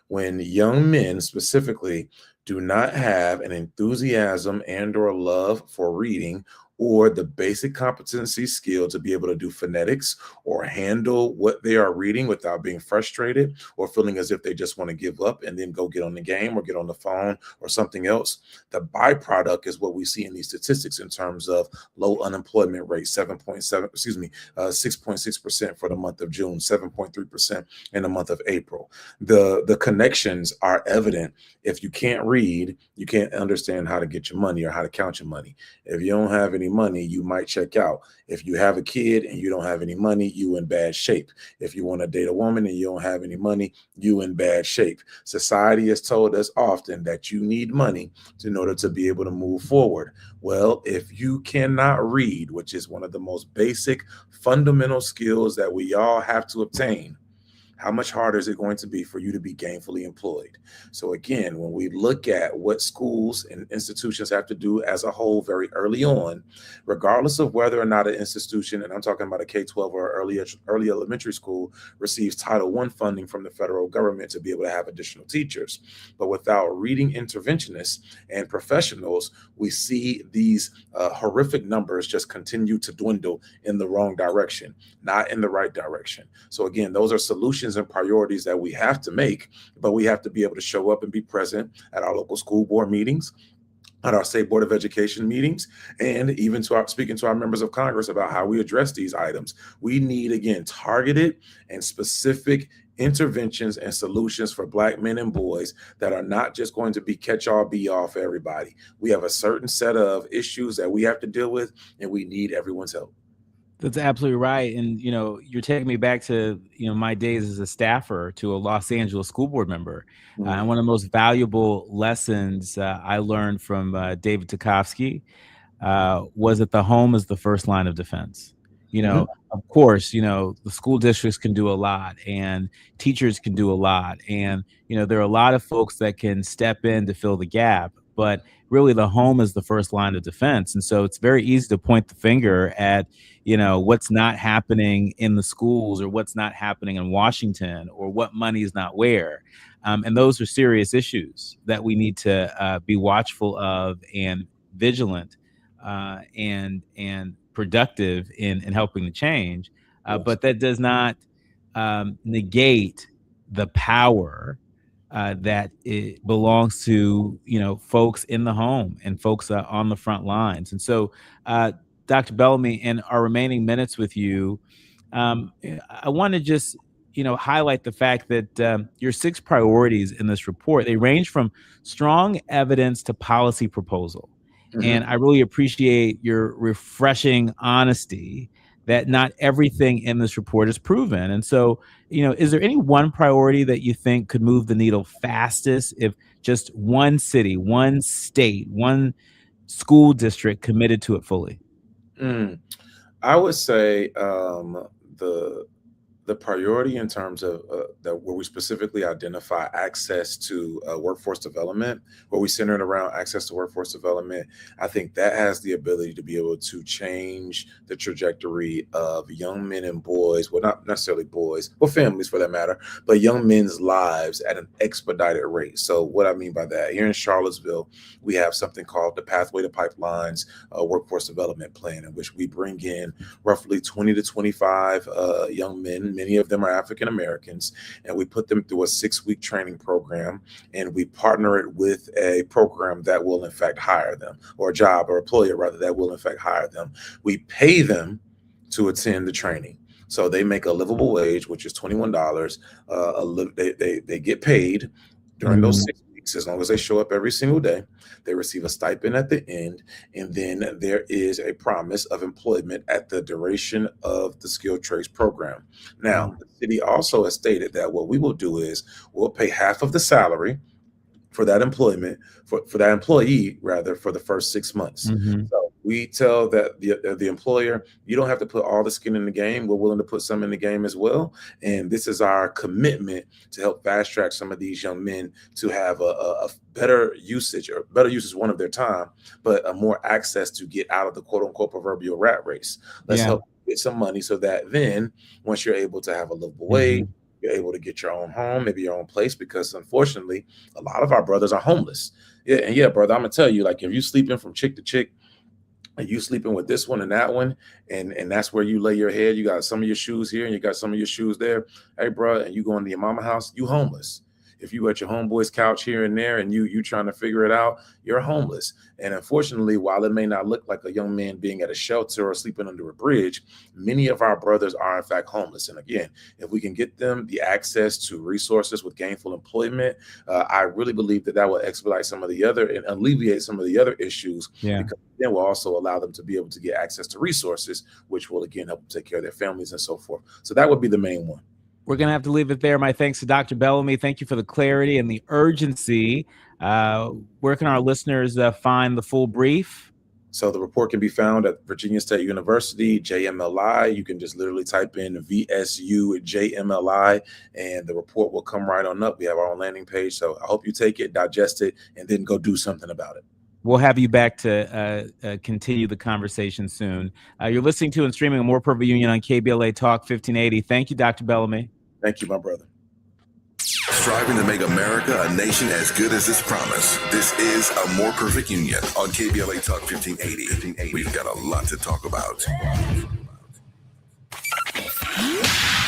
When young men specifically do not have an enthusiasm and or love for reading or the basic competency skill to be able to do phonetics or handle what they are reading without being frustrated or feeling as if they just want to give up and then go get on the game or get on the phone or something else. The byproduct is what we see in these statistics in terms of low unemployment rate, 6.6% for the month of June, 7.3% in the month of April. The connections are evident. If you can't read, you can't understand how to get your money or how to count your money. If you don't have any any money, you might check out. If you have a kid and you don't have any money, you in bad shape. If you want to date a woman and you don't have any money, you in bad shape. Society has told us often that you need money in order to be able to move forward. Well, if you cannot read, which is one of the most basic fundamental skills that we all have to obtain, how much harder is it going to be for you to be gainfully employed? So again, when we look at what schools and institutions have to do as a whole very early on, regardless of whether or not an institution, and I'm talking about a K-12 or early elementary school, receives Title I funding from the federal government to be able to have additional teachers. But without reading interventionists and professionals, we see these horrific numbers just continue to dwindle in the wrong direction, not in the right direction. So again, those are solutions and priorities that we have to make, but we have to be able to show up and be present at our local school board meetings, at our state board of education meetings, and even speaking to our members of Congress about how we address these items. We need, again, targeted and specific interventions and solutions for Black men and boys that are not just going to be catch-all, be-all for everybody. We have a certain set of issues that we have to deal with, and we need everyone's help. That's absolutely right. And, you're taking me back to, my days as a staffer to a Los Angeles school board member. And one of the most valuable lessons I learned from David Tchaikovsky was that the home is the first line of defense. Of course, the school districts can do a lot and teachers can do a lot. And, there are a lot of folks that can step in to fill the gap. But really, the home is the first line of defense. And so it's very easy to point the finger at, what's not happening in the schools or what's not happening in Washington or what money is not where. And those are serious issues that we need to be watchful of and vigilant and productive in helping to change. But that does not negate the power that it belongs to, folks in the home and folks on the front lines. And so, Dr. Bellamy, in our remaining minutes with you, I want to just, highlight the fact that your 6 priorities in this report, they range from strong evidence to policy proposal. And I really appreciate your refreshing honesty that not everything in this report is proven. And so, is there any one priority that you think could move the needle fastest if just one city, one state, one school district committed to it fully? I would say the priority in terms of that, where we specifically identify access to workforce development, where we center it around access to workforce development, I think that has the ability to be able to change the trajectory of young men and boys, well, not necessarily boys, or families for that matter, but young men's lives at an expedited rate. So what I mean by that, here in Charlottesville, we have something called the Pathway to Pipelines Workforce Development Plan, in which we bring in roughly 20 to 25 young men. Many of them are African Americans, and we put them through a 6-week training program, and we partner it with a program that will in fact hire them, or a job or employer rather that will in fact hire them. We pay them to attend the training. So they make a livable wage, which is $21. They get paid during those 6 weeks as long as they show up every single day. They receive a stipend at the end, and then there is a promise of employment at the duration of the skilled trades program. Now, the city also has stated that what we will do is we'll pay half of the salary for that employment, for that employee rather, for the first 6 months. So we tell that the employer, you don't have to put all the skin in the game. We're willing to put some in the game as well. And this is our commitment to help fast track some of these young men to have a better usage, or better usage one of their time, but a more access to get out of the quote unquote proverbial rat race. Let's help get some money so that then once you're able to have a livable wage, you're able to get your own home, maybe your own place, because unfortunately, a lot of our brothers are homeless. Yeah, brother, I'm gonna tell you, like, if you sleeping from chick to chick, and you sleeping with this one and that one, and that's where you lay your head, you got some of your shoes here and you got some of your shoes there. Hey, bro, and you going to your mama house, you homeless. if you at your homeboy's couch here and there and you trying to figure it out, you're homeless. And unfortunately, while it may not look like a young man being at a shelter or sleeping under a bridge, many of our brothers are in fact homeless. And again, if we can get them the access to resources with gainful employment, I really believe that will expedite some of the other and alleviate some of the other issues. Yeah. Because then will also allow them to be able to get access to resources, which will again help them take care of their families and so forth. So that would be the main one. We're going to have to leave it there. My thanks to Dr. Bellamy. Thank you for the clarity and the urgency. Where can our listeners find the full brief? So the report can be found at Virginia State University, JMLI. You can just literally type in VSU JMLI, and the report will come right on up. We have our own landing page. So I hope you take it, digest it, and then go do something about it. We'll have you back to continue the conversation soon. You're listening to and streaming A More Perfect Union on KBLA Talk 1580. Thank you, Dr. Bellamy. Thank you, my brother. Striving to make America a nation as good as its promise. This is A More Perfect Union on KBLA Talk 1580. We've got a lot to talk about.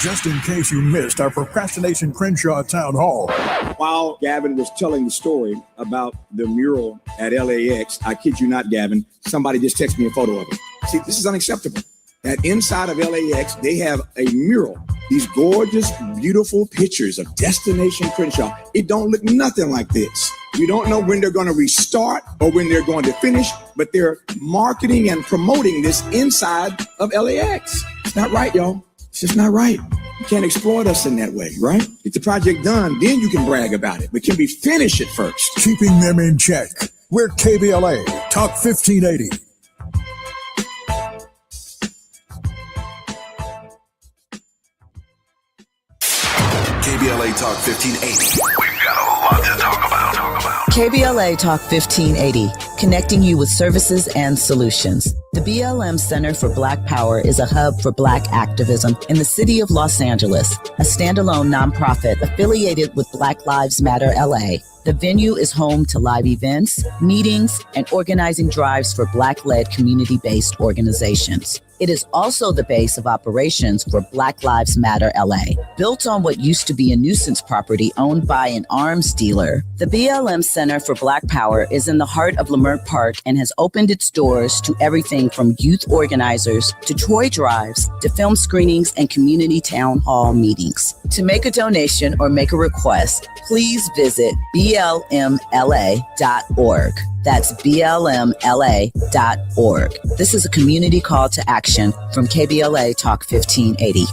Just in case you missed our Procrastination Crenshaw Town Hall. While Gavin was telling the story about the mural at LAX, I kid you not, Gavin, somebody just texted me a photo of it. See, this is unacceptable. That inside of LAX, they have a mural. These gorgeous, beautiful pictures of Destination Crenshaw. It don't look nothing like this. We don't know when they're going to restart or when they're going to finish, but they're marketing and promoting this inside of LAX. It's not right, y'all. It's just not right. You can't exploit us in that way, right? Get the project done, then you can brag about it. But can we finish it first? Keeping them in check. We're KBLA Talk 1580. KBLA Talk 1580. We've got a lot to talk about. KBLA Talk 1580, connecting you with services and solutions. The BLM Center for Black Power is a hub for Black activism in the city of Los Angeles, a standalone nonprofit affiliated with Black Lives Matter LA. The venue is home to live events, meetings, and organizing drives for Black-led community-based organizations. It is also the base of operations for Black Lives Matter LA. Built on what used to be a nuisance property owned by an arms dealer, the BLM Center for Black Power is in the heart of Leimert Park and has opened its doors to everything from youth organizers to toy drives to film screenings and community town hall meetings. To make a donation or make a request, please visit blmla.org. That's blmla.org. This is a community call to action from KBLA Talk 1580.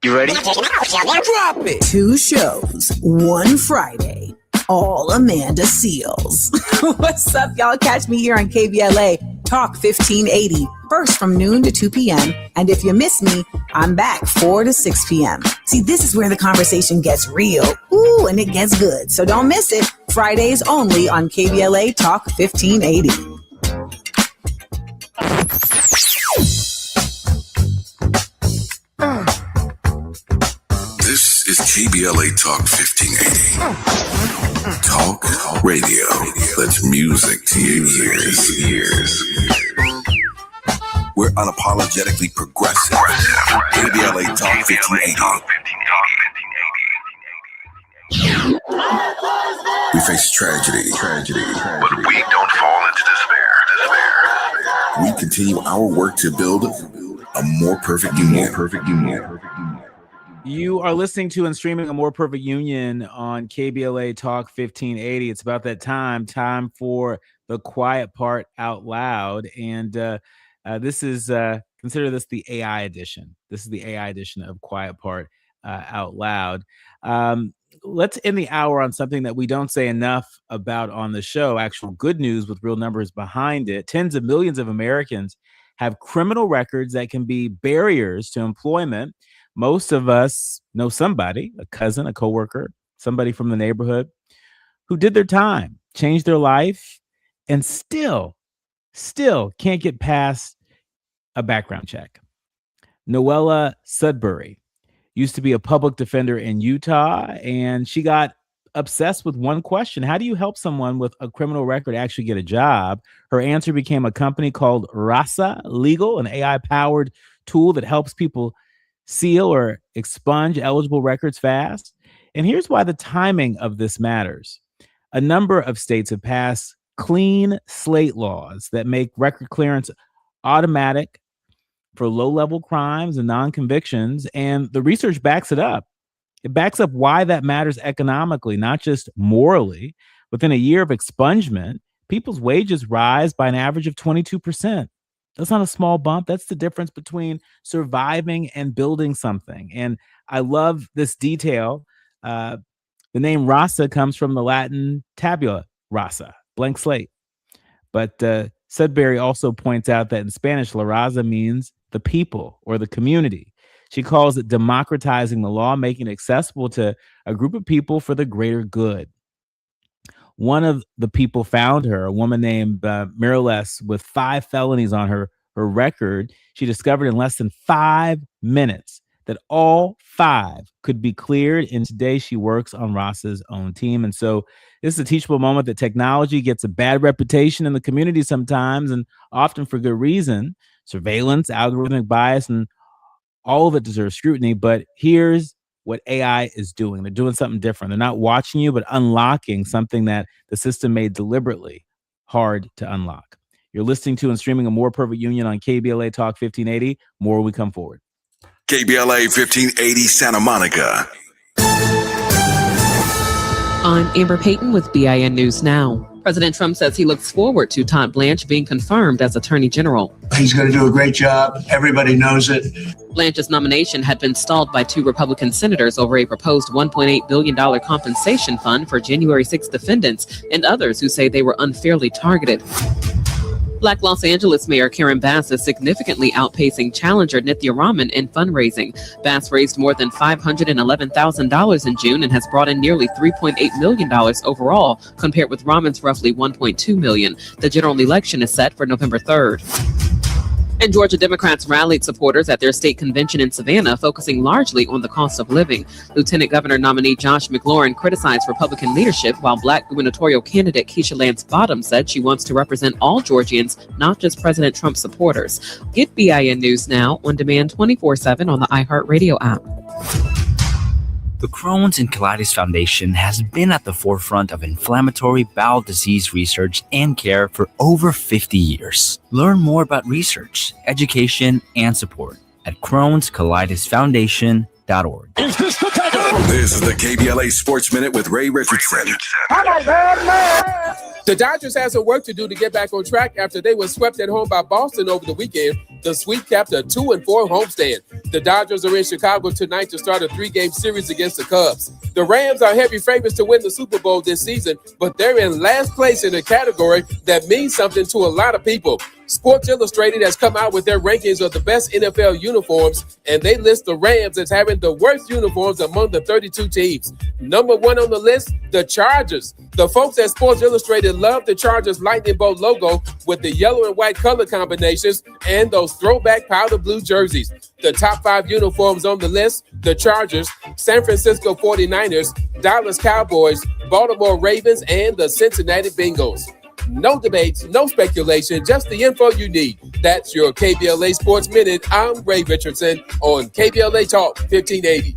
You ready? Drop it. 2 shows, 1 Friday, all Amanda Seals. What's up, y'all? Catch me here on KBLA Talk 1580, first from noon to 2 p.m. And if you miss me, I'm back 4 to 6 p.m. See, this is where the conversation gets real. Ooh, and it gets good. So don't miss it. Fridays only on KBLA Talk 1580. This is KBLA Talk 1580. Talk radio. That's music to your ears. We're unapologetically progressive. KBLA Talk 1580. We face tragedy, but we don't fall into despair. We continue our work to build a more perfect union. You are listening to and streaming A More Perfect Union on KBLA Talk 1580. It's about that time for the quiet part out loud. And this is, consider this the AI edition. This is the AI edition of Quiet Part Out Loud. Let's end the hour on something that we don't say enough about on the show, actual good news with real numbers behind it. Tens of millions of Americans have criminal records that can be barriers to employment. Most of us know somebody, a cousin, a coworker, somebody from the neighborhood who did their time, changed their life, and still can't get past a background check. Noella Sudbury used to be a public defender in Utah, and she got obsessed with one question: how do you help someone with a criminal record actually get a job? Her answer became a company called Rasa Legal, an AI-powered tool that helps people seal or expunge eligible records fast. And here's why the timing of this matters. A number of states have passed clean slate laws that make record clearance automatic for low-level crimes and non-convictions, and the research backs it up. It backs up why that matters economically, not just morally. Within a year of expungement, people's wages rise by an average of 22%. That's not a small bump. That's the difference between surviving and building something. And I love this detail. The name rasa comes from the Latin tabula rasa, blank slate. But Sudbury also points out that in Spanish, la raza means the people or the community. She calls it democratizing the law, making it accessible to a group of people for the greater good. One of the people found her, a woman named Mirales, with 5 felonies on her record. She discovered in less than 5 minutes that all 5 could be cleared. And today she works on Rasa's own team. And so this is a teachable moment that technology gets a bad reputation in the community sometimes, and often for good reason. Surveillance, algorithmic bias, and all of it deserves scrutiny. But here's what AI is doing. They're doing something different. They're not watching you, but unlocking something that the system made deliberately hard to unlock. You're listening to and streaming A More Perfect Union on KBLA Talk 1580. More when we come forward. KBLA 1580 Santa Monica. I'm Amber Payton with BIN News Now. President Trump says he looks forward to Todd Blanche being confirmed as Attorney General. He's going to do a great job. Everybody knows it. Blanche's nomination had been stalled by 2 Republican senators over a proposed $1.8 billion compensation fund for January 6 defendants and others who say they were unfairly targeted. Black Los Angeles Mayor Karen Bass is significantly outpacing challenger Nithya Raman in fundraising. Bass raised more than $511,000 in June and has brought in nearly $3.8 million overall, compared with Raman's roughly $1.2 million. The general election is set for November 3rd. And Georgia Democrats rallied supporters at their state convention in Savannah, focusing largely on the cost of living. Lieutenant Governor nominee Josh McLaurin criticized Republican leadership, while Black gubernatorial candidate Keisha Lance Bottom said she wants to represent all Georgians, not just President Trump supporters. Get BIN News Now on demand 24/7 on the iHeartRadio app. The Crohn's and Colitis Foundation has been at the forefront of inflammatory bowel disease research and care for over 50 years. Learn more about research, education, and support at Crohn'sColitisFoundation.org. This is the KBLA Sports Minute with Ray Richardson. The Dodgers have some work to do to get back on track after they were swept at home by Boston over the weekend. The sweep capped a 2-4 homestand. The Dodgers are in Chicago tonight to start a 3-game series against the Cubs. The Rams are heavy favorites to win the Super Bowl this season, but they're in last place in a category that means something to a lot of people. Sports Illustrated has come out with their rankings of the best NFL uniforms, and they list the Rams as having the worst uniforms among the 32 teams. Number 1 on the list, the Chargers. The folks at Sports Illustrated love the Chargers lightning bolt logo with the yellow and white color combinations and those throwback powder blue jerseys. The top 5 uniforms on the list, the Chargers, San Francisco 49ers, Dallas Cowboys, Baltimore Ravens, and the Cincinnati Bengals. No debates, no speculation, just the info you need. That's your KBLA Sports Minute. I'm Ray Richardson on KBLA Talk 1580.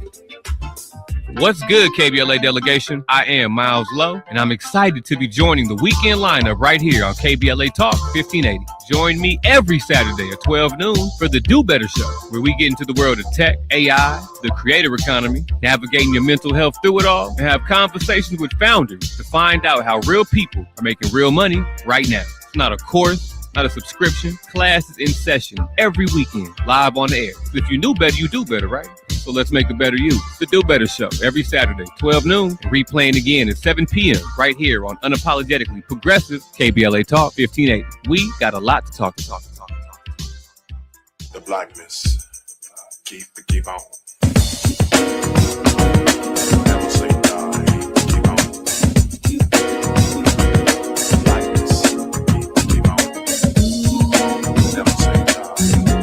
What's good, KBLA delegation? I am Miles Lowe, and I'm excited to be joining the weekend lineup right here on KBLA Talk 1580. Join me every Saturday at 12 noon for the Do Better Show, where we get into the world of tech, AI, the creator economy, navigating your mental health through it all, and have conversations with founders to find out how real people are making real money right now. It's not a course, not a subscription. Class is in session every weekend, live on the air. If you knew better, you do better, right? So let's make a better you. The Do Better Show, every Saturday, 12 noon, replaying again at 7 p.m. right here on Unapologetically Progressive KBLA Talk 1580. We got a lot to talk. The blackness. Keep on. Never say die. Keep on. Blackness. Keep on. Never say die. Keep on.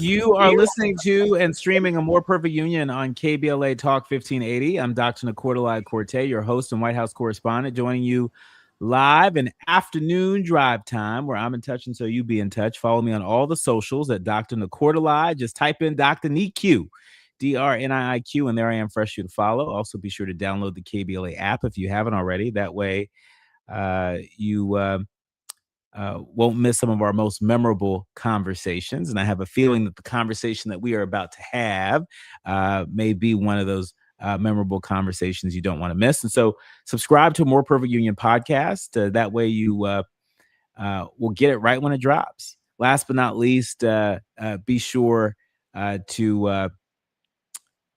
You are listening to and streaming A More Perfect Union on KBLA Talk 1580. I'm Dr. Nii-Quartelai Corte, your host and White House correspondent, joining you live in afternoon drive time, where I'm in touch and so you be in touch. Follow me on all the socials at Dr. Nii-Quartelai. Just type in Dr. Nii-Q, DRNIIQ, and there I am, fresh you to follow. Also, be sure to download the KBLA app if you haven't already. That way, you won't miss some of our most memorable conversations. And I have a feeling that the conversation that we are about to have may be one of those memorable conversations you don't want to miss. And so subscribe to a More Perfect Union podcast. That way you will get it right when it drops. Last but not least, be sure to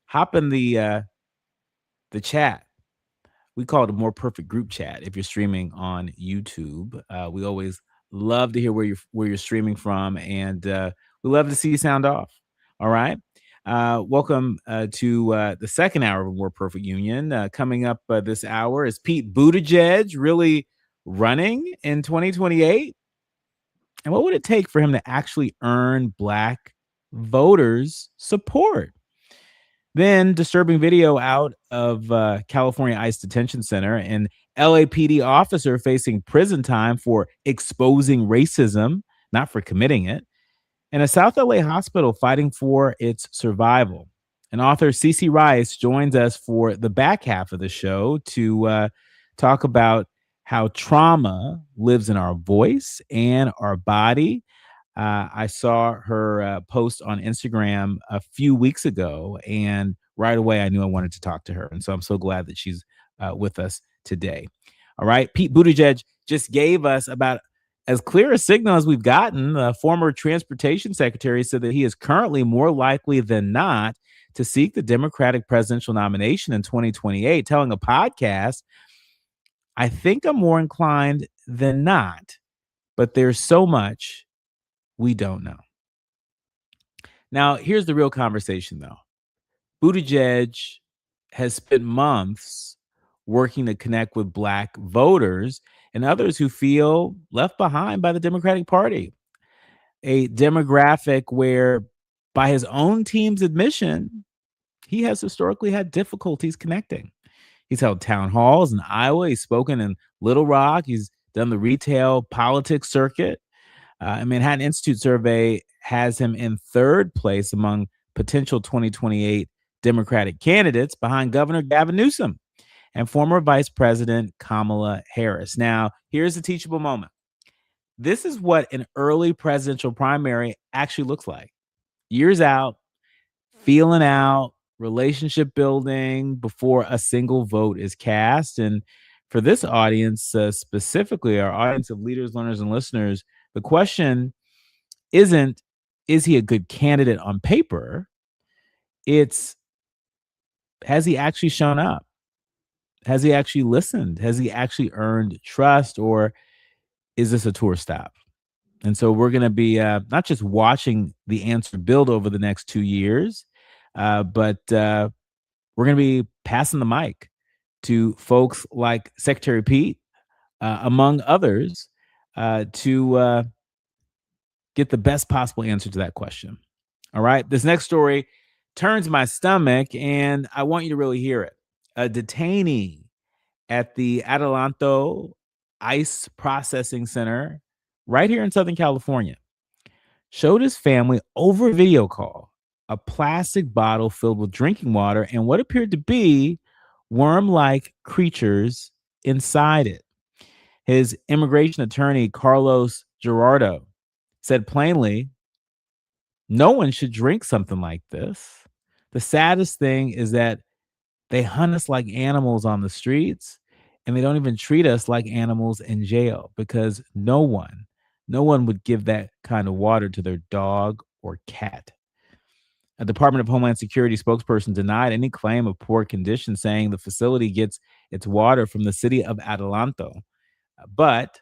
hop in the chat. We call it a More Perfect group chat if you're streaming on YouTube. We always love to hear where you're streaming from, and we love to see you sound off. All right. Welcome to the second hour of More Perfect Union. Coming up this hour is Pete Buttigieg really running in 2028? And what would it take for him to actually earn Black voters' support? Then disturbing video out of California ICE detention center, and LAPD officer facing prison time for exposing racism, not for committing it, and a South LA hospital fighting for its survival. And author Cece Rice joins us for the back half of the show to talk about how trauma lives in our voice and our body. I saw her post on Instagram a few weeks ago, and right away I knew I wanted to talk to her. And so I'm so glad that she's with us today. All right. Pete Buttigieg just gave us about as clear a signal as we've gotten. The former transportation secretary said that he is currently more likely than not to seek the Democratic presidential nomination in 2028, telling a podcast, "I think I'm more inclined than not, but there's so much we don't know." Now, here's the real conversation, though. Buttigieg has spent months working to connect with Black voters and others who feel left behind by the Democratic Party, a demographic where, by his own team's admission, he has historically had difficulties connecting. He's held town halls in Iowa. He's spoken in Little Rock. He's done the retail politics circuit. A Manhattan Institute survey has him in third place among potential 2028 Democratic candidates, behind Governor Gavin Newsom and former Vice President Kamala Harris. Now, here's a teachable moment. This is what an early presidential primary actually looks like. Years out, feeling out, relationship building before a single vote is cast. And for this audience, specifically our audience of leaders, learners, and listeners, the question isn't, is he a good candidate on paper? It's, has he actually shown up? Has he actually listened? Has he actually earned trust? Or is this a tour stop? And so we're going to be not just watching the answer build over the next 2 years, but we're going to be passing the mic to folks like Secretary Pete, among others, to get the best possible answer to that question. All right. This next story turns my stomach, and I want you to really hear it. A detainee at the Adelanto ICE processing center right here in Southern California showed his family over video call a plastic bottle filled with drinking water and what appeared to be worm-like creatures inside it. His immigration attorney, Carlos Gerardo, said plainly, no one should drink something like this. The saddest thing is that they hunt us like animals on the streets, and they don't even treat us like animals in jail, because no one would give that kind of water to their dog or cat. A Department of Homeland Security spokesperson denied any claim of poor condition, saying the facility gets its water from the city of Adelanto. But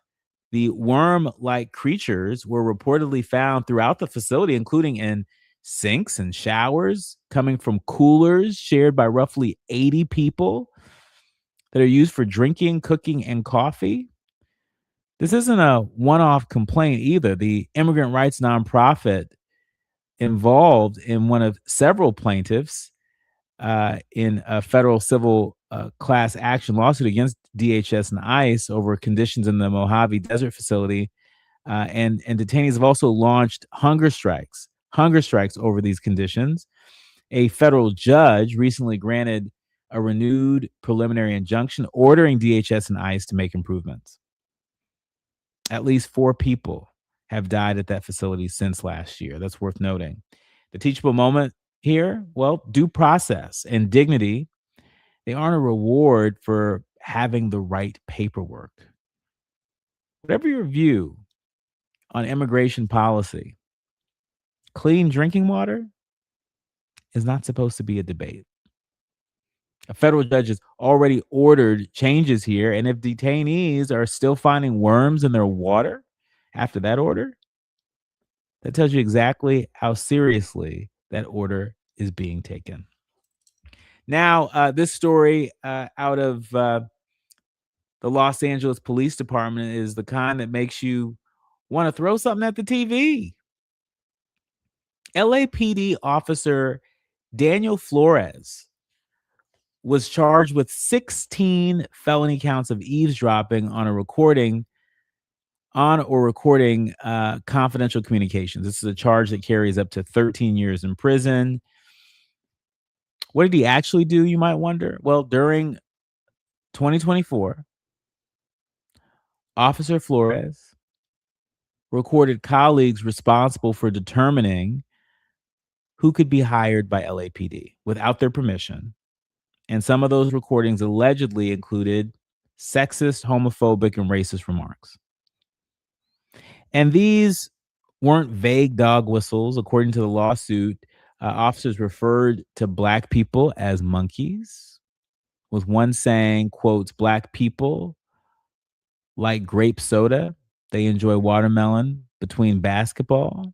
the worm-like creatures were reportedly found throughout the facility, including in sinks and showers, coming from coolers shared by roughly 80 people that are used for drinking, cooking, and coffee. This isn't a one-off complaint either. The immigrant rights nonprofit involved in one of several plaintiffs in a federal civil class action lawsuit against DHS and ICE over conditions in the Mojave Desert facility. And detainees have also launched hunger strikes over these conditions. A federal judge recently granted a renewed preliminary injunction ordering DHS and ICE to make improvements. At least 4 people have died at that facility since last year. That's worth noting. The teachable moment here, well, due process and dignity, they aren't a reward for having the right paperwork. Whatever your view on immigration policy, clean drinking water is not supposed to be a debate. A federal judge has already ordered changes here, and if detainees are still finding worms in their water after that order, that tells you exactly how seriously that order is being taken. Now, this story out of the Los Angeles Police Department is the kind that makes you want to throw something at the TV. LAPD officer Daniel Flores was charged with 16 felony counts of eavesdropping on or recording confidential communications. This is a charge that carries up to 13 years in prison. What did he actually do, you might wonder? Well, during 2024, Officer Flores recorded colleagues responsible for determining who could be hired by LAPD without their permission. And some of those recordings allegedly included sexist, homophobic, and racist remarks. And these weren't vague dog whistles. According to the lawsuit, officers referred to Black people as monkeys, with one saying, quotes, Black people like grape soda. They enjoy watermelon between basketball,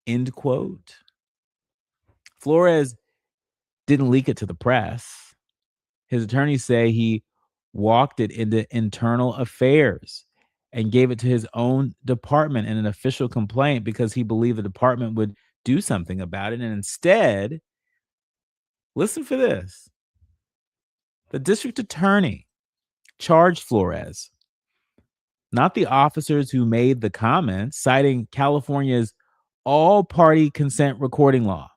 end quote. Flores didn't leak it to the press. His attorneys say he walked it into internal affairs and gave it to his own department in an official complaint because he believed the department would do something about it. And instead, listen for this. The district attorney charged Flores, not the officers who made the comments, citing California's all-party consent recording law.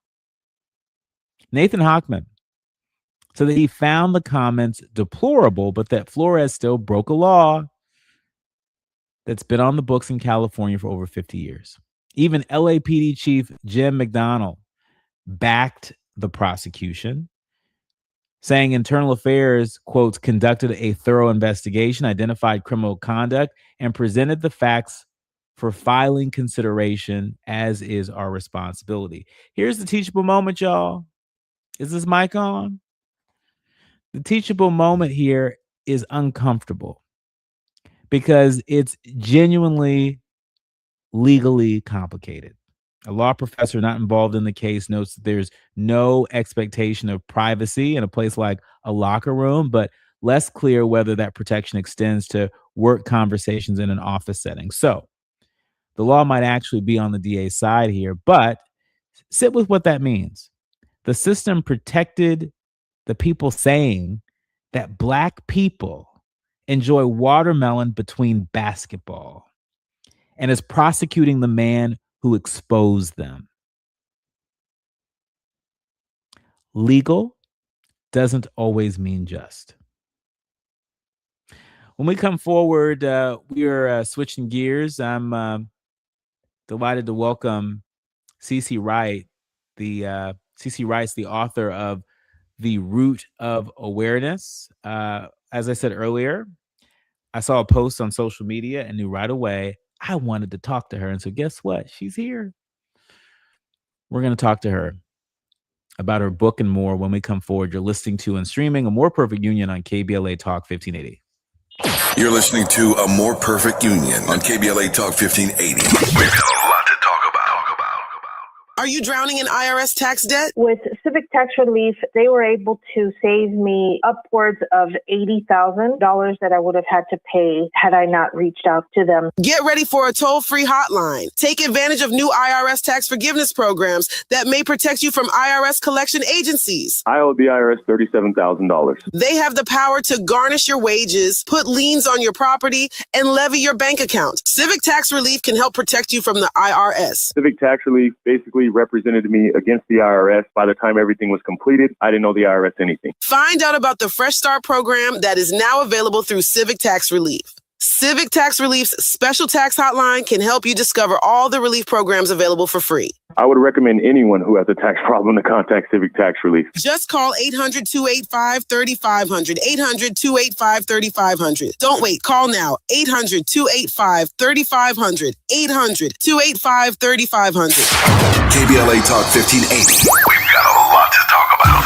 Nathan Hochman said that he found the comments deplorable, but that Flores still broke a law that's been on the books in California for over 50 years. Even LAPD Chief Jim McDonnell backed the prosecution, saying internal affairs, quotes, conducted a thorough investigation, identified criminal conduct, and presented the facts for filing consideration, as is our responsibility. Here's the teachable moment, y'all. Is this mic on? The teachable moment here is uncomfortable because it's genuinely legally complicated. A law professor not involved in the case notes that there's no expectation of privacy in a place like a locker room, but less clear whether that protection extends to work conversations in an office setting. So the law might actually be on the DA's side here, but sit with what that means. The system protected the people saying that Black people enjoy watermelon between basketball and is prosecuting the man who exposed them. Legal doesn't always mean just. When we come forward, we are switching gears. I'm delighted to welcome CeCe Wright. CeCe Wright's the author of The Root of Awareness. As I said earlier, I saw a post on social media and knew right away I wanted to talk to her. And so guess what? She's here. We're going to talk to her about her book and more when we come forward. You're listening to and streaming A More Perfect Union on KBLA Talk 1580. You're listening to A More Perfect Union on KBLA Talk 1580. We've got a lot to talk about. Are you drowning in IRS tax debt? With Civic Tax Relief, they were able to save me upwards of $80,000 that I would have had to pay had I not reached out to them. Get ready for a toll-free hotline. Take advantage of new IRS tax forgiveness programs that may protect you from IRS collection agencies. I owe the IRS $37,000. They have the power to garnish your wages, put liens on your property, and levy your bank account. Civic Tax Relief can help protect you from the IRS. Civic Tax Relief basically represented me against the IRS. By the time everything was completed, I didn't owe the IRS anything. Find out about the Fresh Start program that is now available through Civic Tax Relief. Civic Tax Relief's special tax hotline can help you discover all the relief programs available for free. I would recommend anyone who has a tax problem to contact Civic Tax Relief. Just call 800-285-3500, 800-285-3500. Don't wait. Call now. 800-285-3500, 800-285-3500. KBLA Talk 1580. We've got a lot to talk about.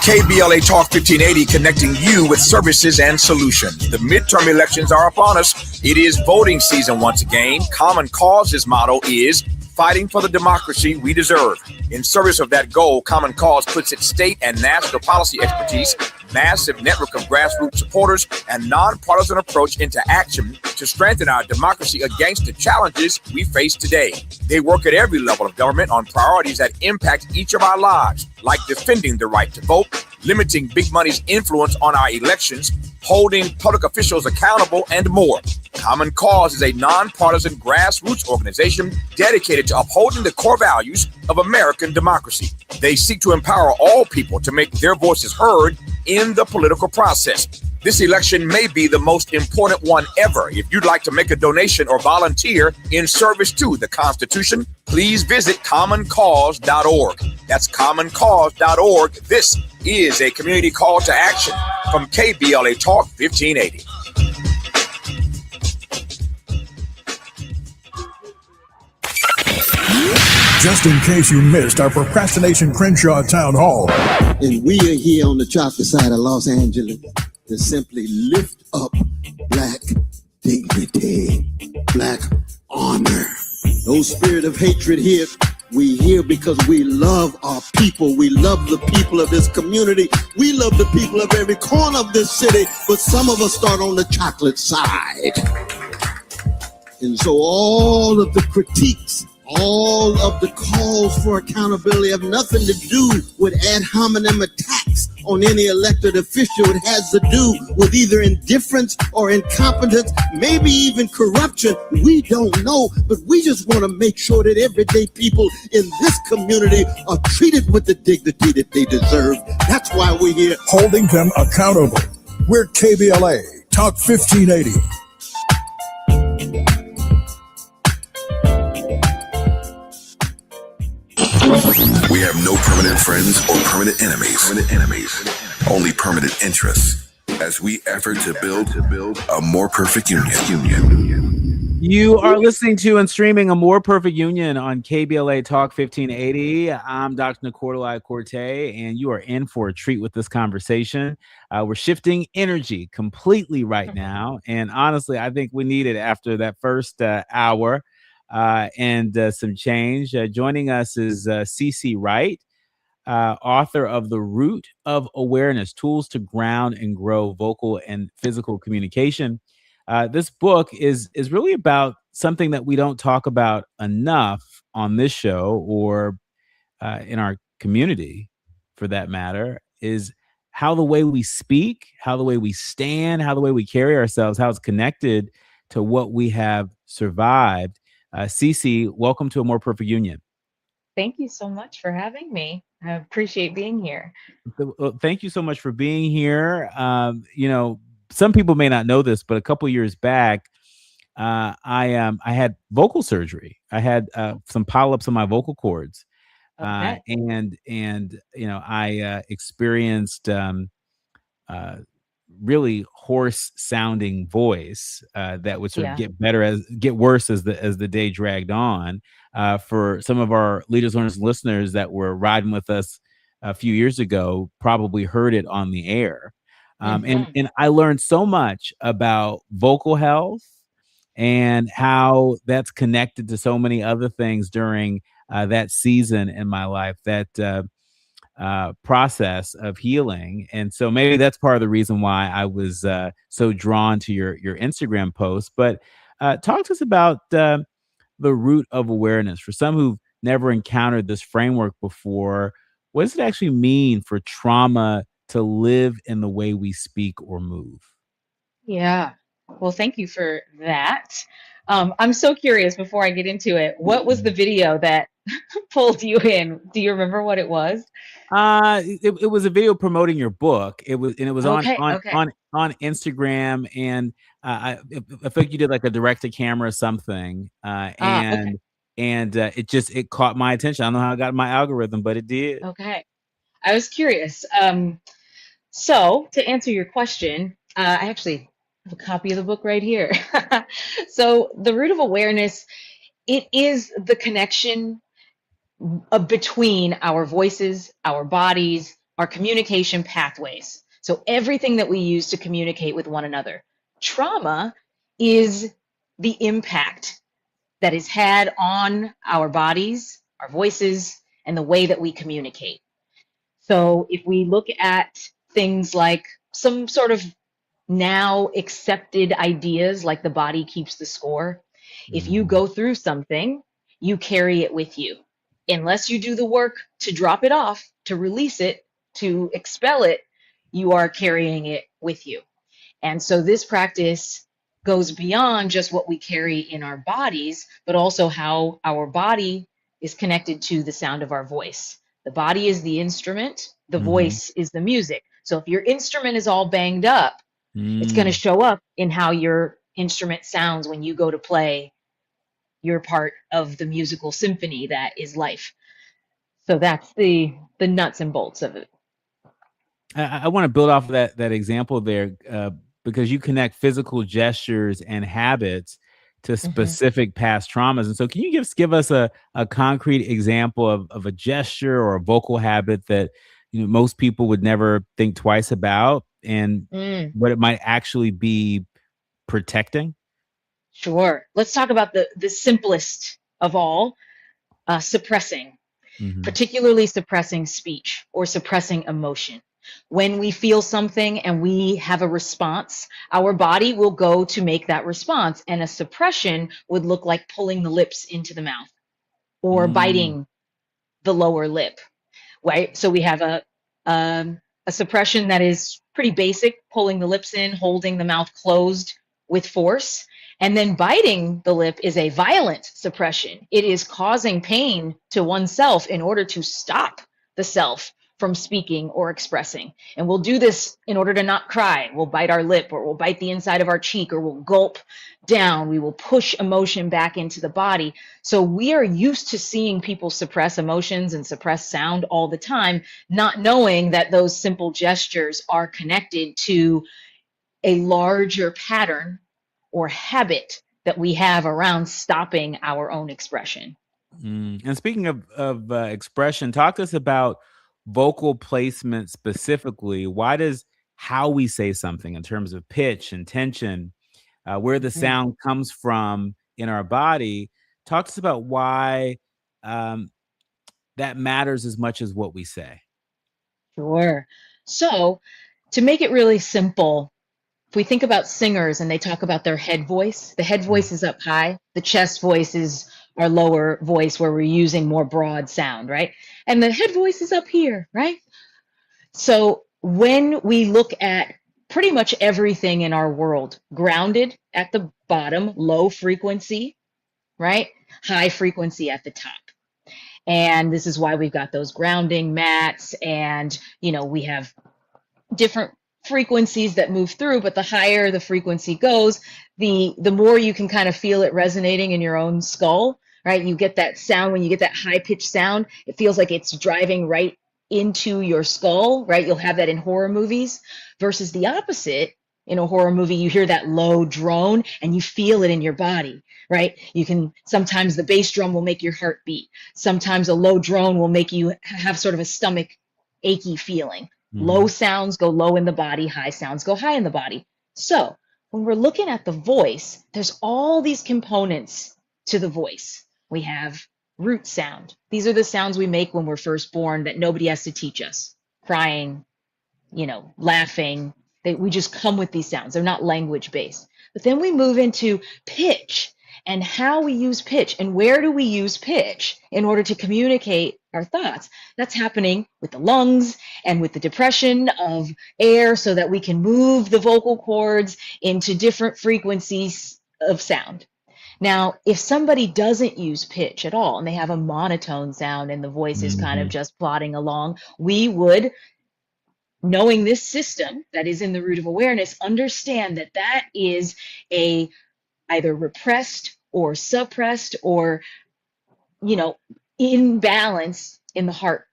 KBLA Talk 1580, connecting you with services and solutions. The midterm elections are upon us. It is voting season once again. Common Cause's motto is fighting for the democracy we deserve. In service of that goal, Common Cause puts its state and national policy expertise, massive network of grassroots supporters, and nonpartisan approach into action to strengthen our democracy against the challenges we face today. They work at every level of government on priorities that impact each of our lives, like defending the right to vote, limiting big money's influence on our elections, holding public officials accountable, and more. Common Cause is a nonpartisan grassroots organization dedicated to upholding the core values of American democracy. They seek to empower all people to make their voices heard in the political process. This election may be the most important one ever. If you'd like to make a donation or volunteer in service to the Constitution, please visit commoncause.org. That's commoncause.org. This is a community call to action from KBLA Talk 1580. Just in case you missed our Procrastination Crenshaw Town Hall. And we are here on the chocolate side of Los Angeles to simply lift up Black dignity, Black honor. No spirit of hatred here. We here because we love our people. We love the people of this community. We love the people of every corner of this city. But some of us start on the chocolate side. And so all of the critiques, all of the calls for accountability have nothing to do with ad hominem attacks on any elected official. It has to do with either indifference or incompetence, maybe even corruption. We don't know, but we just want to make sure that everyday people in this community are treated with the dignity that they deserve. That's why we're here. Holding them accountable. We're KBLA Talk 1580. We have no permanent friends or permanent enemies. Only permanent interests as we effort to build a more perfect union. You are listening to and streaming A More Perfect Union on KBLA Talk 1580. I'm Dr. Nii-Quartelai Corte, and you are in for a treat with this conversation. We're shifting energy completely right now, and honestly, I think we need it after that first hour. And some change. Joining us is CC Wright, author of The Root of Awareness, Tools to Ground and Grow Vocal and Physical Communication. This book is really about something that we don't talk about enough on this show or in our community, for that matter, is how the way we speak, how the way we stand, how the way we carry ourselves, how it's connected to what we have survived. Cece, welcome to A More Perfect Union. Thank you so much for having me. I appreciate being here. Thank you so much for being here. Some people may not know this, but a couple years back, I had vocal surgery. I had some polyps on my vocal cords, I experienced really hoarse sounding voice that would sort of get worse as the day dragged on. For some of our leaders, learners, and listeners that were riding with us a few years ago, probably heard it on the air. And I learned so much about vocal health and how that's connected to so many other things during that season in my life that process of healing. And so maybe that's part of the reason why I was so drawn to your Instagram post. But talk to us about the root of awareness. For some who've never encountered this framework before, what does it actually mean for trauma to live in the way we speak or move? Yeah. Well, thank you for that. I'm so curious before I get into it. What was the video that pulled you in? Do you remember what it was? It was a video promoting your book. It was on Okay. Okay. on Instagram, and I think you did like a direct to camera or something, Okay. and it caught my attention. I don't know how it got in my algorithm, but it did. Okay. I was curious. So to answer your question, I actually have a copy of the book right here. So the root of awareness, it is the connection between our voices, our bodies, our communication pathways. So everything that we use to communicate with one another. Trauma is the impact that is had on our bodies, our voices, and the way that we communicate. So if we look at things like some sort of now accepted ideas like the body keeps the score, if you go through something, you carry it with you. Unless you do the work to drop it off, to release it, to expel it, you are carrying it with you. And so this practice goes beyond just what we carry in our bodies, but also how our body is connected to the sound of our voice. The body is the instrument, the voice is the music. So if your instrument is all banged up, it's going to show up in how your instrument sounds when you go to play your part of the musical symphony that is life. So that's the nuts and bolts of it. I want to build off of that example there, because you connect physical gestures and habits to specific past traumas. And so can you give us a concrete example of a gesture or a vocal habit that most people would never think twice about, and what it might actually be protecting? Sure. Let's talk about the simplest of all, suppressing, particularly suppressing speech or suppressing emotion. When we feel something and we have a response, our body will go to make that response. And a suppression would look like pulling the lips into the mouth or biting the lower lip, right? So we have a suppression that is pretty basic, pulling the lips in, holding the mouth closed with force. And then biting the lip is a violent suppression. It is causing pain to oneself in order to stop the self from speaking or expressing. And we'll do this in order to not cry. We'll bite our lip, or we'll bite the inside of our cheek, or we'll gulp down. We will push emotion back into the body. So we are used to seeing people suppress emotions and suppress sound all the time, not knowing that those simple gestures are connected to a larger pattern or habit that we have around stopping our own expression. And speaking of expression, talk to us about vocal placement specifically. Why does how we say something in terms of pitch and tension, where the sound comes from in our body, talk to us about why that matters as much as what we say. Sure. So to make it really simple, if we think about singers and they talk about their head voice, the head voice is up high, the chest voice is our lower voice where we're using more broad sound, right? And the head voice is up here, right? So when we look at pretty much everything in our world, grounded at the bottom, low frequency, right? High frequency at the top. And this is why we've got those grounding mats, and, we have different frequencies that move through, but the higher the frequency goes, the more you can kind of feel it resonating in your own skull, right? You get that sound. When you get that high pitched sound, it feels like it's driving right into your skull, right? You'll have that in horror movies, versus the opposite. In a horror movie, you hear that low drone and you feel it in your body, right? Sometimes the bass drum will make your heart beat. Sometimes a low drone will make you have sort of a stomach achy feeling. Low sounds go low in the body, high sounds go high in the body. So when we're looking at the voice, there's all these components to the voice. We have root sound. These are the sounds we make when we're first born that nobody has to teach us. Crying, laughing. We just come with these sounds. They're not language based. But then we move into pitch and how we use pitch and where do we use pitch in order to communicate our thoughts. That's happening with the lungs and with the depression of air so that we can move the vocal cords into different frequencies of sound. Now, if somebody doesn't use pitch at all and they have a monotone sound and the voice is kind of just plodding along, we would, knowing this system that is in the root of awareness, understand that that is a either repressed or suppressed or, imbalance in the heart,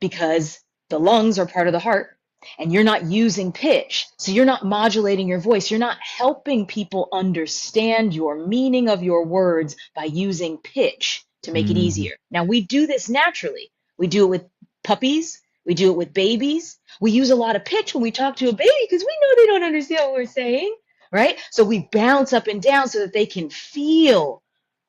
because the lungs are part of the heart and you're not using pitch. So you're not modulating your voice. You're not helping people understand your meaning of your words by using pitch to make it easier. Now, we do this naturally. We do it with puppies. We do it with babies. We use a lot of pitch when we talk to a baby because we know they don't understand what we're saying, right? So we bounce up and down so that they can feel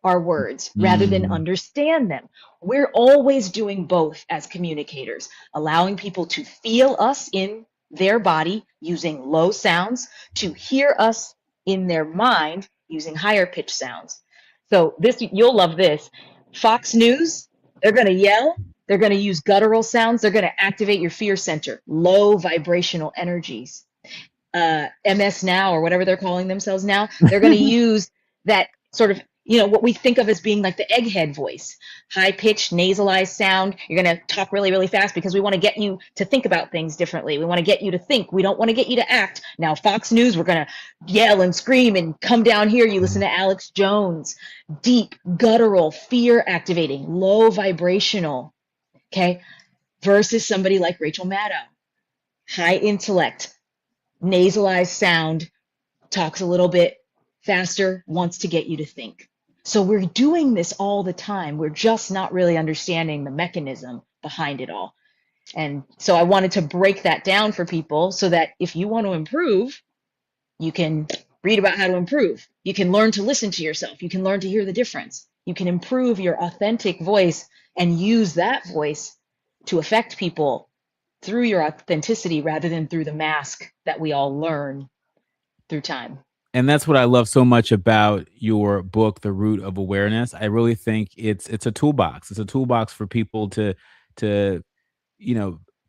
our words rather than understand them. We're always doing both as communicators, allowing people to feel us in their body using low sounds, to hear us in their mind using higher pitch sounds. So this, you'll love this. Fox News, they're going to yell. They're going to use guttural sounds. They're going to activate your fear center, low vibrational energies. MS Now, or whatever they're calling themselves now, they're going to use that sort of, what we think of as being like the egghead voice, high-pitched, nasalized sound. You're going to talk really, really fast because we want to get you to think about things differently. We want to get you to think. We don't want to get you to act. Now, Fox News, we're going to yell and scream and come down here. You listen to Alex Jones, deep, guttural, fear-activating, low vibrational, okay, versus somebody like Rachel Maddow, high intellect, nasalized sound, talks a little bit faster, wants to get you to think. So we're doing this all the time. We're just not really understanding the mechanism behind it all. And so I wanted to break that down for people so that if you want to improve, you can read about how to improve. You can learn to listen to yourself. You can learn to hear the difference. You can improve your authentic voice and use that voice to affect people through your authenticity rather than through the mask that we all learn through time. And that's what I love so much about your book, The Root of Awareness. I really think it's a toolbox. It's a toolbox for people to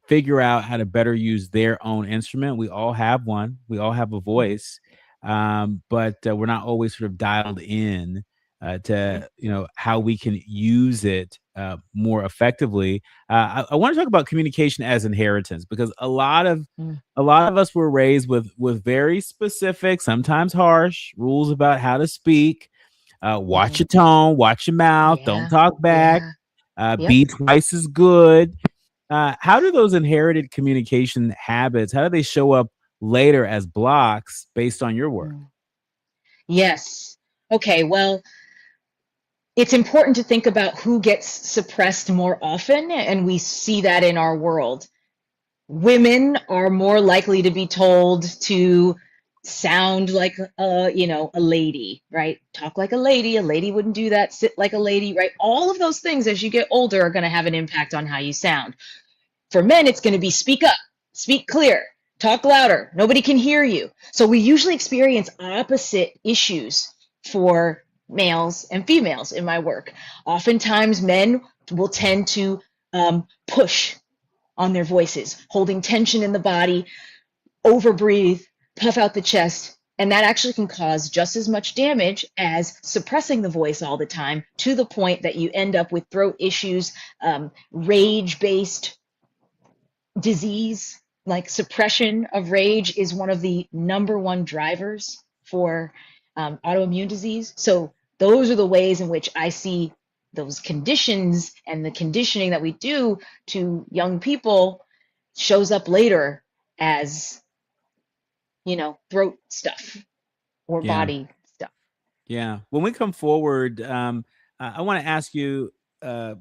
figure out how to better use their own instrument. We all have one. We all have a voice, but we're not always sort of dialed in to how we can use it more effectively. I want to talk about communication as inheritance, because a lot of us were raised with very specific, sometimes harsh rules about how to speak. Watch your tone, watch your mouth, don't talk back, be twice as good. How do those inherited communication habits, how do they show up later as blocks based on your work? Yes. Okay, well, it's important to think about who gets suppressed more often, and we see that in our world. Women are more likely to be told to sound like a lady, right? Talk like a lady. A lady wouldn't do that. Sit like a lady, right? All of those things as you get older are going to have an impact on how you sound. For men, it's going to be speak up, speak clear, talk louder. Nobody can hear you. So we usually experience opposite issues for males and females in my work. Oftentimes men will tend to push on their voices, holding tension in the body, overbreathe, puff out the chest, and that actually can cause just as much damage as suppressing the voice all the time, to the point that you end up with throat issues, rage-based disease. Like suppression of rage is one of the number one drivers for autoimmune disease. So those are the ways in which I see those conditions, and the conditioning that we do to young people shows up later as, throat stuff or body stuff. Yeah. When we come forward, I want to ask you to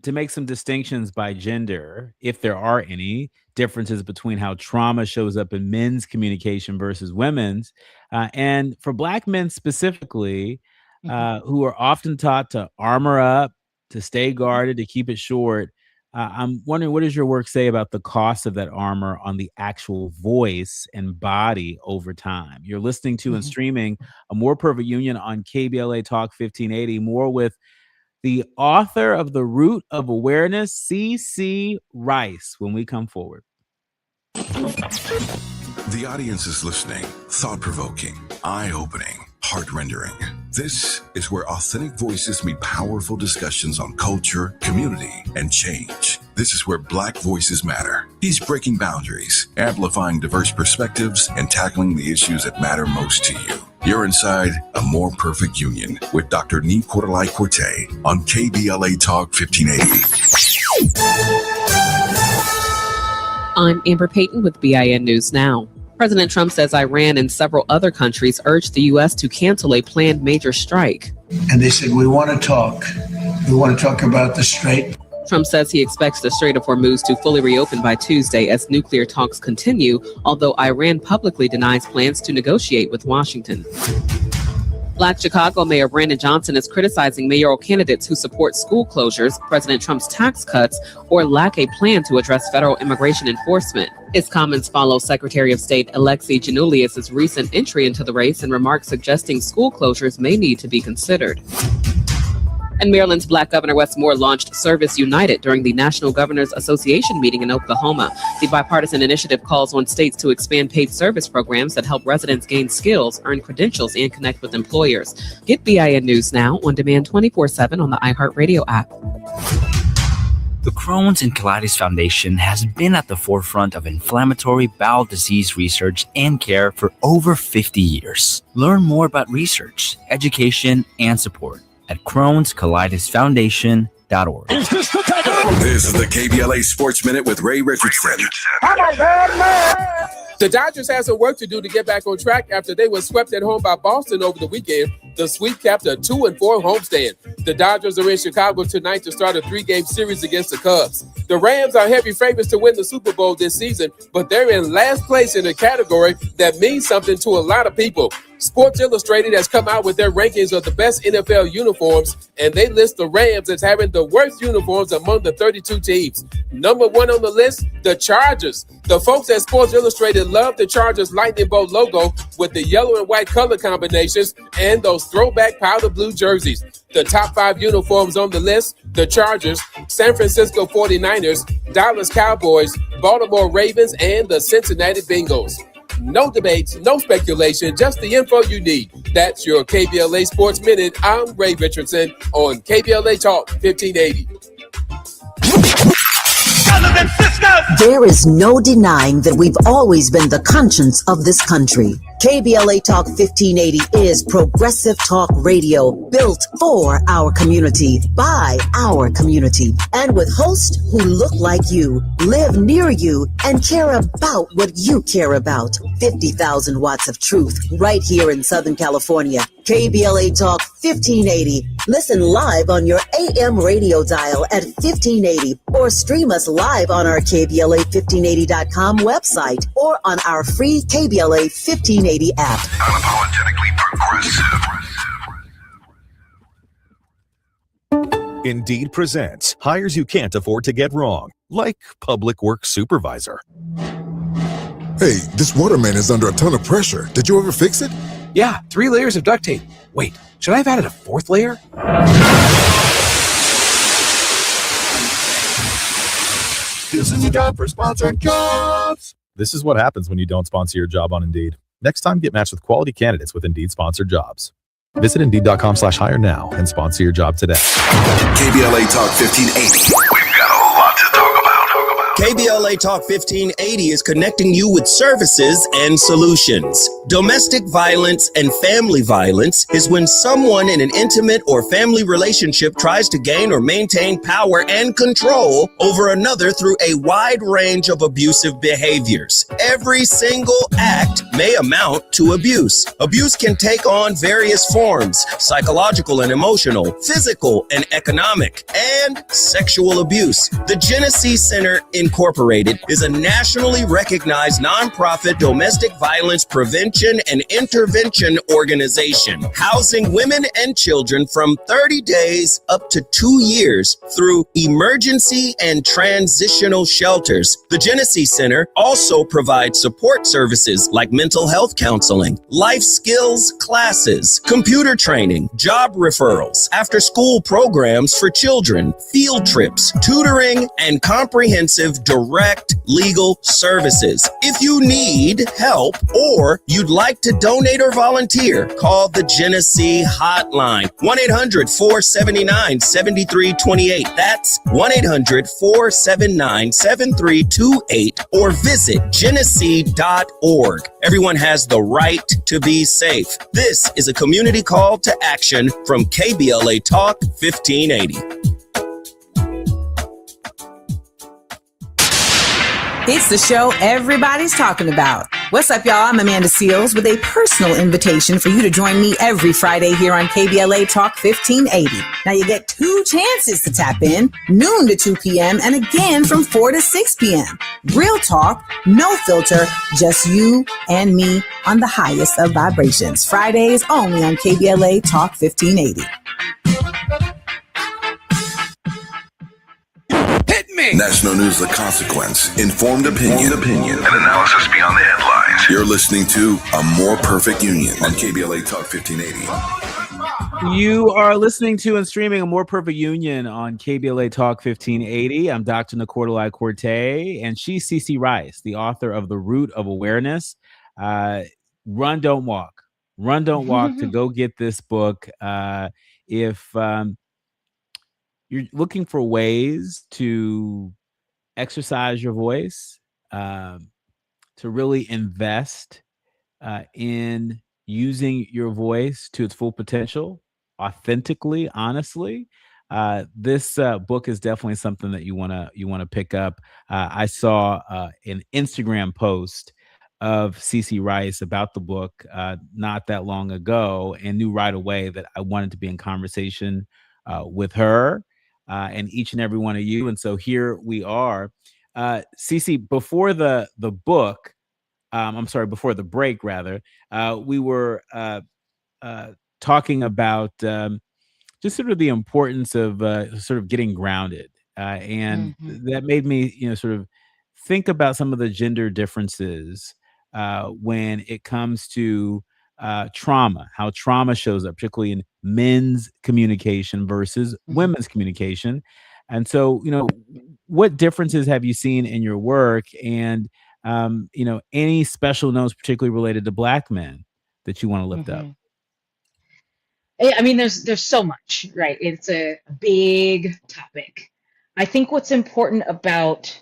make some distinctions by gender, if there are any differences between how trauma shows up in men's communication versus women's. And for Black men specifically, who are often taught to armor up, to stay guarded, to keep it short. I'm wondering, what does your work say about the cost of that armor on the actual voice and body over time? You're listening to and streaming A More Perfect Union on KBLA Talk 1580. More with the author of The Root of Awareness, C.C. Rice, when we come forward. The audience is listening. Thought-provoking, eye-opening, heart-rendering. This is where authentic voices meet powerful discussions on culture, community, and change. This is where Black voices matter. He's breaking boundaries, amplifying diverse perspectives, and tackling the issues that matter most to you. You're inside A More Perfect Union with Dr. Nii-Quartelai on KBLA Talk 1580. I'm Amber Payton with BIN News Now. President Trump says Iran and several other countries urged the U.S. to cancel a planned major strike. And they said, we want to talk. We want to talk about the Strait. Trump says he expects the Strait of Hormuz to fully reopen by Tuesday as nuclear talks continue, although Iran publicly denies plans to negotiate with Washington. Black Chicago Mayor Brandon Johnson is criticizing mayoral candidates who support school closures, President Trump's tax cuts, or lack a plan to address federal immigration enforcement. His comments follow Secretary of State Alexei Giannoulias' recent entry into the race and remarks suggesting school closures may need to be considered. And Maryland's Black Governor Wes Moore launched Service United during the National Governors Association meeting in Oklahoma. The bipartisan initiative calls on states to expand paid service programs that help residents gain skills, earn credentials, and connect with employers. Get BIN News Now on demand 24/7 on the iHeartRadio app. The Crohn's and Colitis Foundation has been at the forefront of inflammatory bowel disease research and care for over 50 years. Learn more about research, education, and support at Crohn'sColitisFoundation.org. This is the KBLA Sports Minute with Ray Richardson. The Dodgers have some work to do to get back on track after they were swept at home by Boston over the weekend. The sweep capped a 2-4 homestand. The Dodgers are in Chicago tonight to start a 3-game series against the Cubs. The Rams are heavy favorites to win the Super Bowl this season, but they're in last place in a category that means something to a lot of people. Sports Illustrated has come out with their rankings of the best NFL uniforms, and they list the Rams as having the worst uniforms among the 32 teams. Number one on the list, the Chargers. The folks at Sports Illustrated love the Chargers lightning bolt logo with the yellow and white color combinations and those throwback powder blue jerseys. The top 5 uniforms on the list, the Chargers, San Francisco 49ers, Dallas Cowboys, Baltimore Ravens, and the Cincinnati Bengals. No debates, no speculation, just the info you need. That's your KBLA Sports Minute. I'm Ray Richardson on KBLA Talk 1580. There is no denying that we've always been the conscience of this country. KBLA Talk 1580 is progressive talk radio built for our community, by our community, and with hosts who look like you, live near you, and care about what you care about. 50,000 watts of truth right here in Southern California. KBLA Talk 1580. Listen live on your AM radio dial at 1580 or stream us live on our KBLA1580.com website or on our free KBLA 1580 app. Unapologetically progressive. Indeed presents hires you can't afford to get wrong, like public works supervisor. Hey, this waterman is under a ton of pressure. Did you ever fix it? Yeah, 3 layers of duct tape. Wait, should I have added a 4th layer? This is your job for sponsored jobs. This is what happens when you don't sponsor your job on Indeed. Next time, get matched with quality candidates with Indeed sponsored jobs. Visit Indeed.com/hire now and sponsor your job today. KBLA Talk 1580. We've got a lot to talk about. KBLA Talk 1580 is connecting you with services and solutions. Domestic violence and family violence is when someone in an intimate or family relationship tries to gain or maintain power and control over another through a wide range of abusive behaviors. Every single act may amount to abuse. Abuse can take on various forms: psychological and emotional, physical and economic, and sexual abuse. The Genesee Center in Incorporated is a nationally recognized nonprofit domestic violence prevention and intervention organization, housing women and children from 30 days up to 2 years through emergency and transitional shelters. The Genesee Center also provides support services like mental health counseling, life skills classes, computer training, job referrals, after-school programs for children, field trips, tutoring, and comprehensive direct legal services. If you need help or you'd like to donate or volunteer, call the Genesee Hotline, 1-800-479-7328. That's 1-800-479-7328, or visit Genesee.org. Everyone has the right to be safe. This is a community call to action from KBLA Talk 1580. It's the show everybody's talking about. What's up, y'all? I'm Amanda Seals with a personal invitation for you to join me every Friday here on KBLA Talk 1580. Now, you get 2 chances to tap in, noon to 2 p.m., and again from 4 to 6 p.m. Real talk, no filter, just you and me on the highest of vibrations. Fridays only on KBLA Talk 1580. Hit me! National news of consequence, informed opinion, and analysis beyond the headlines. You're listening to A More Perfect Union on KBLA Talk 1580. You are listening to and streaming A More Perfect Union on KBLA Talk 1580. I'm Dr. Nii-Quartelai, and she's CeCe Rice, the author of The Root of Awareness. Run, don't walk. Run, don't walk to go get this book. If you're looking for ways to exercise your voice, to really invest in using your voice to its full potential, authentically, honestly, this book is definitely something that you want to pick up. I saw an Instagram post of CeCe Rice about the book not that long ago, and knew right away that I wanted to be in conversation with her and each and every one of you. And so here we are. CeCe, before the book, before the break, rather, we were talking about just sort of the importance of sort of getting grounded. And that made me, sort of think about some of the gender differences when it comes to trauma, how trauma shows up, particularly in men's communication versus women's communication. And so, what differences have you seen in your work, and, any special notes particularly related to Black men that you want to lift up? I mean, there's so much, right? It's a big topic. I think what's important about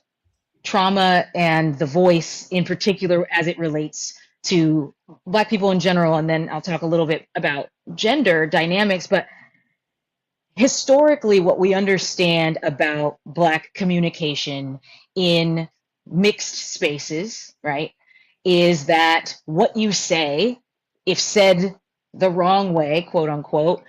trauma and the voice in particular as it relates to Black people in general, and then I'll talk a little bit about gender dynamics, but historically what we understand about Black communication in mixed spaces, right, is that what you say, if said the wrong way, quote unquote,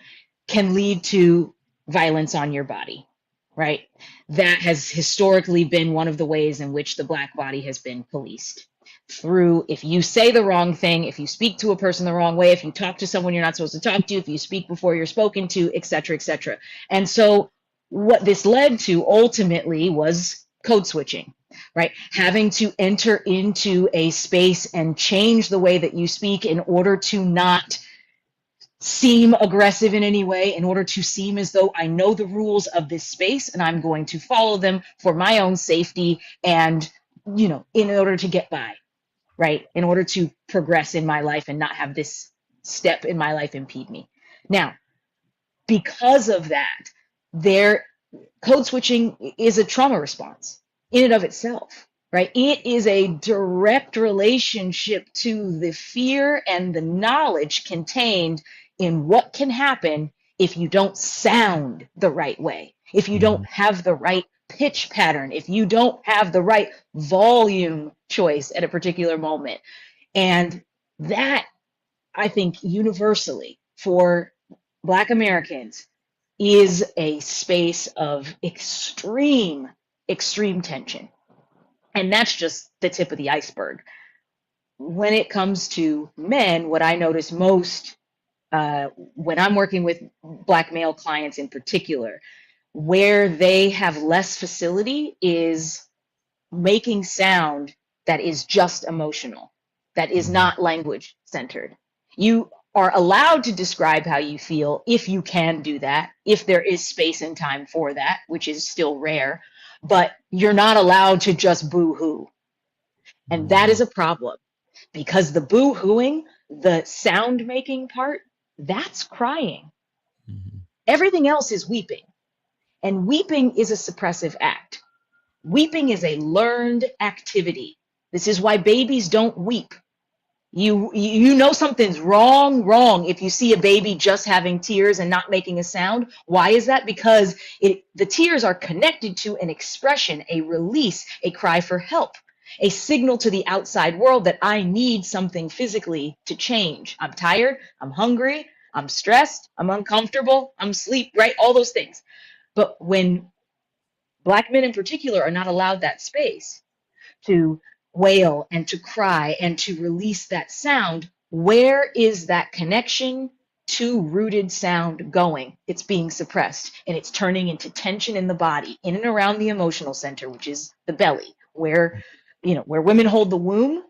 can lead to violence on your body, right? That has historically been one of the ways in which the Black body has been policed. Through, if you say the wrong thing, if you speak to a person the wrong way, if you talk to someone you're not supposed to talk to, if you speak before you're spoken to, et cetera, et cetera. And so what this led to ultimately was code switching, right? Having to enter into a space and change the way that you speak in order to not seem aggressive in any way, in order to seem as though I know the rules of this space and I'm going to follow them for my own safety and, in order to get by. Right? In order to progress in my life and not have this step in my life impede me. Now, because of that, code switching is a trauma response in and of itself, right? It is a direct relationship to the fear and the knowledge contained in what can happen if you don't sound the right way, if you don't have the right pitch pattern, if you don't have the right volume choice at a particular moment. And that, I think, universally for Black Americans is a space of extreme tension, And that's just the tip of the iceberg. When it comes to men, what I notice most when I'm working with Black male clients in particular, where they have less facility is making sound that is just emotional, that is not language centered. You are allowed to describe how you feel if you can do that, if there is space and time for that, which is still rare, but you're not allowed to just boo-hoo. And that is a problem because the boo-hooing, the sound making part, that's crying. Everything else is weeping. And weeping is a suppressive act. Weeping is a learned activity. This is why babies don't weep. You know something's wrong if you see a baby just having tears and not making a sound. Why is that? Because the tears are connected to an expression, a release, a cry for help, a signal to the outside world that I need something physically to change. I'm tired, I'm hungry, I'm stressed, I'm uncomfortable, I'm asleep, right? All those things. But when Black men in particular are not allowed that space to wail and to cry and to release that sound, where is that connection to rooted sound going? It's being suppressed and it's turning into tension in the body, in and around the emotional center, which is the belly, where women hold the womb.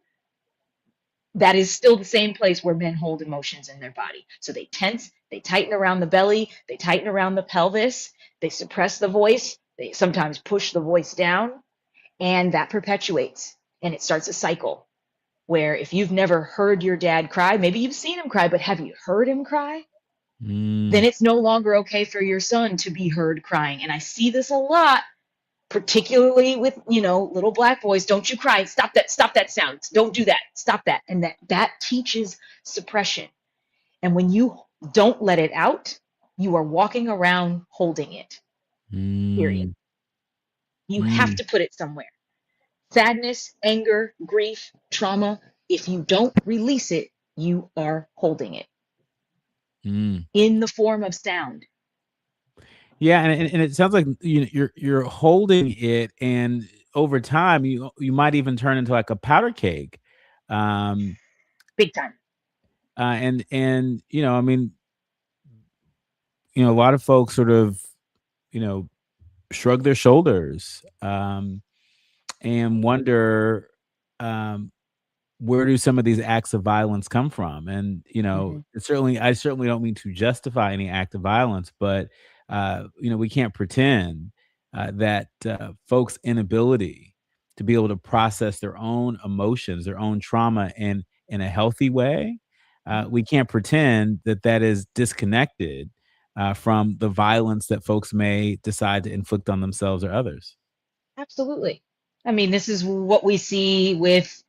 That is still the same place where men hold emotions in their body. So they tense, they tighten around the belly, they tighten around the pelvis, they suppress the voice, they sometimes push the voice down, and that perpetuates. And it starts a cycle where if you've never heard your dad cry, maybe you've seen him cry, but have you heard him cry? Then it's no longer okay for your son to be heard crying. And I see this a lot, particularly with, little Black boys. Don't you cry. Stop that sound. Don't do that. Stop that. And that teaches suppression. And when you don't let it out, you are walking around holding it. Period. You have to put it somewhere. Sadness, anger, grief, trauma, if you don't release it, you are holding it in the form of sound. Yeah, and it sounds like you're holding it, and over time you might even turn into like a powder keg. Big time. And I mean, a lot of folks sort of, shrug their shoulders and wonder where do some of these acts of violence come from? And I certainly don't mean to justify any act of violence, but we can't pretend that folks' inability to be able to process their own emotions, their own trauma in a healthy way, we can't pretend that is disconnected from the violence that folks may decide to inflict on themselves or others. Absolutely. I mean, this is what we see with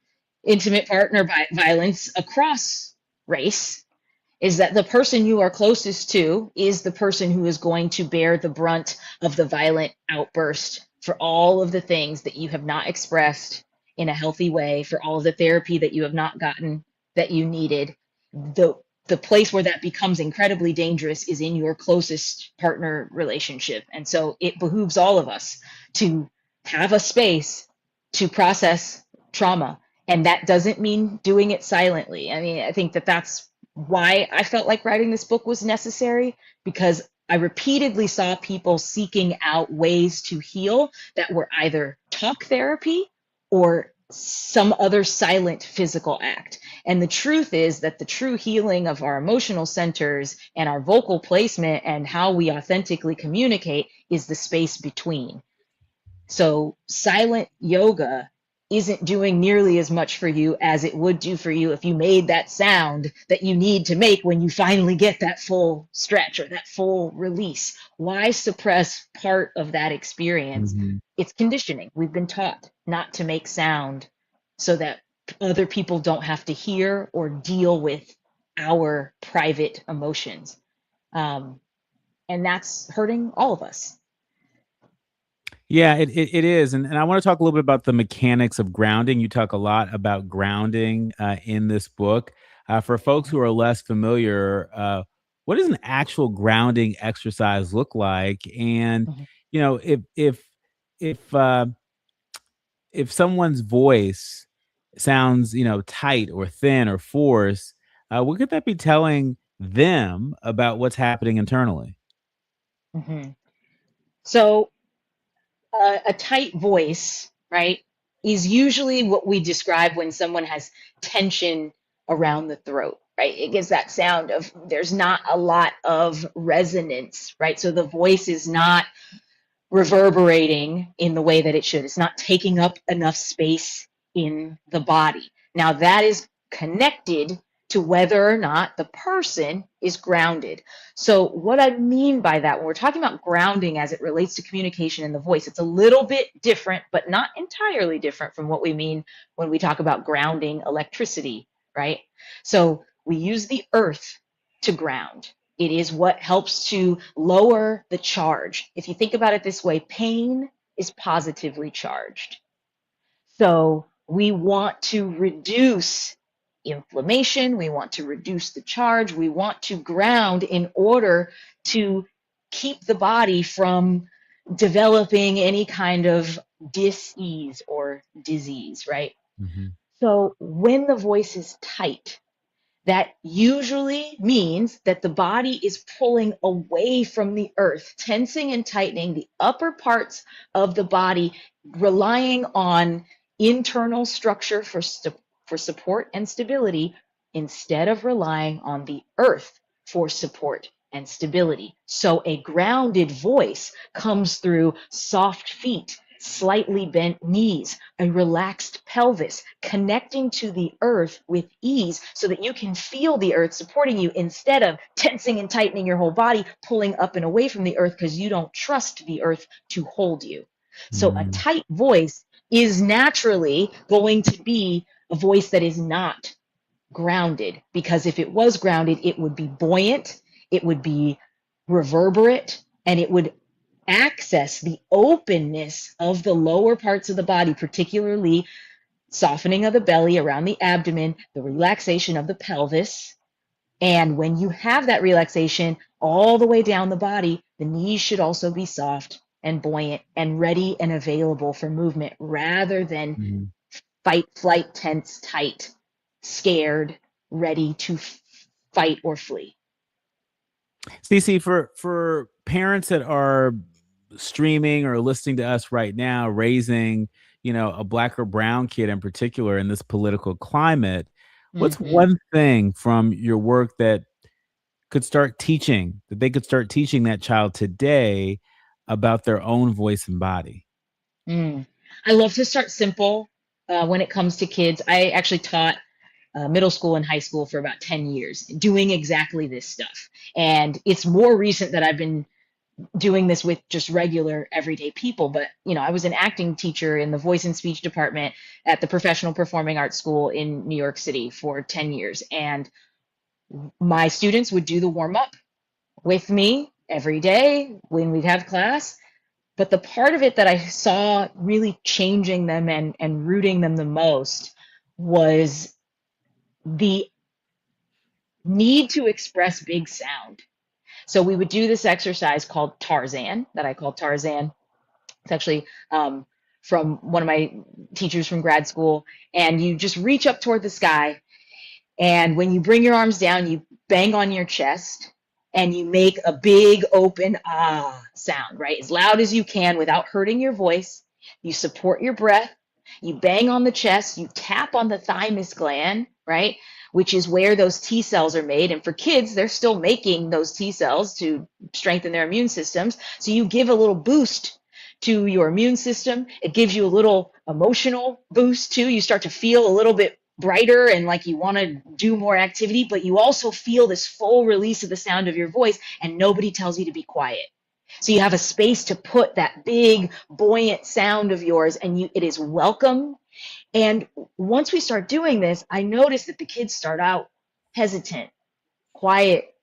intimate partner violence across race, is that the person you are closest to is the person who is going to bear the brunt of the violent outburst for all of the things that you have not expressed in a healthy way, for all of the therapy that you have not gotten that you needed. The place where that becomes incredibly dangerous is in your closest partner relationship. And so it behooves all of us to have a space to process trauma. And that doesn't mean doing it silently. I mean, I think that's why I felt like writing this book was necessary, because I repeatedly saw people seeking out ways to heal that were either talk therapy or some other silent physical act. And the truth is that the true healing of our emotional centers and our vocal placement and how we authentically communicate is the space between. So silent yoga isn't doing nearly as much for you as it would do for you if you made that sound that you need to make when you finally get that full stretch or that full release. Why suppress part of that experience? It's conditioning. We've been taught not to make sound so that other people don't have to hear or deal with our private emotions. And that's hurting all of us. Yeah, it is. And I want to talk a little bit about the mechanics of grounding. You talk a lot about grounding in this book. For folks who are less familiar, what does an actual grounding exercise look like? And, if if someone's voice sounds, tight or thin or forced, what could that be telling them about what's happening internally? hmm So a tight voice, right, is usually what we describe when someone has tension around the throat, right? It gives that sound of there's not a lot of resonance, right? So the voice is not reverberating in the way that it should. It's not taking up enough space in the body. Now, that is connected to whether or not the person is grounded. So, what I mean by that, when we're talking about grounding as it relates to communication in the voice, it's a little bit different, but not entirely different from what we mean when we talk about grounding electricity, right? So, we use the earth to ground. It is what helps to lower the charge. If you think about it this way, pain is positively charged. So we want to reduce inflammation. We want to reduce the charge. We want to ground in order to keep the body from developing any kind of dis-ease or disease, right? So when the voice is tight, that usually means that the body is pulling away from the earth, tensing and tightening the upper parts of the body, relying on internal structure for support and stability instead of relying on the earth for support and stability. So a grounded voice comes through soft feet, slightly bent knees, a relaxed pelvis, connecting to the earth with ease so that you can feel the earth supporting you instead of tensing and tightening your whole body, pulling up and away from the earth because you don't trust the earth to hold you. So a tight voice is naturally going to be a voice that is not grounded, because if it was grounded, it would be buoyant, it would be reverberate, and it would access the openness of the lower parts of the body, particularly softening of the belly around the abdomen, the relaxation of the pelvis. And when you have that relaxation all the way down the body, the knees should also be soft and buoyant and ready and available for movement rather than fight, flight, tense, tight, scared, ready to fight or flee. Cece, for parents that are streaming or listening to us right now, raising, a Black or brown kid in particular in this political climate, what's one thing from your work that they could start teaching that child today about their own voice and body? I love to start simple when it comes to kids. I actually taught middle school and high school for about 10 years doing exactly this stuff. And it's more recent that I've been doing this with just regular everyday people. But, I was an acting teacher in the voice and speech department at the Professional Performing Arts School in New York City for 10 years. And my students would do the warm up with me every day when we'd have class. But the part of it that I saw really changing them and rooting them the most was the need to express big sound. So we would do this exercise called Tarzan, that I call Tarzan. It's actually from one of my teachers from grad school. And you just reach up toward the sky. And when you bring your arms down, you bang on your chest and you make a big open ah sound, right? As loud as you can without hurting your voice. You support your breath. You bang on the chest. You tap on the thymus gland, right? Which is where those T cells are made. And for kids, they're still making those T cells to strengthen their immune systems. So you give a little boost to your immune system. It gives you a little emotional boost too. You start to feel a little bit brighter and like you want to do more activity, but you also feel this full release of the sound of your voice, and nobody tells you to be quiet. So you have a space to put that big buoyant sound of yours, and it is welcome. And once we start doing this, I notice that the kids start out hesitant, quiet,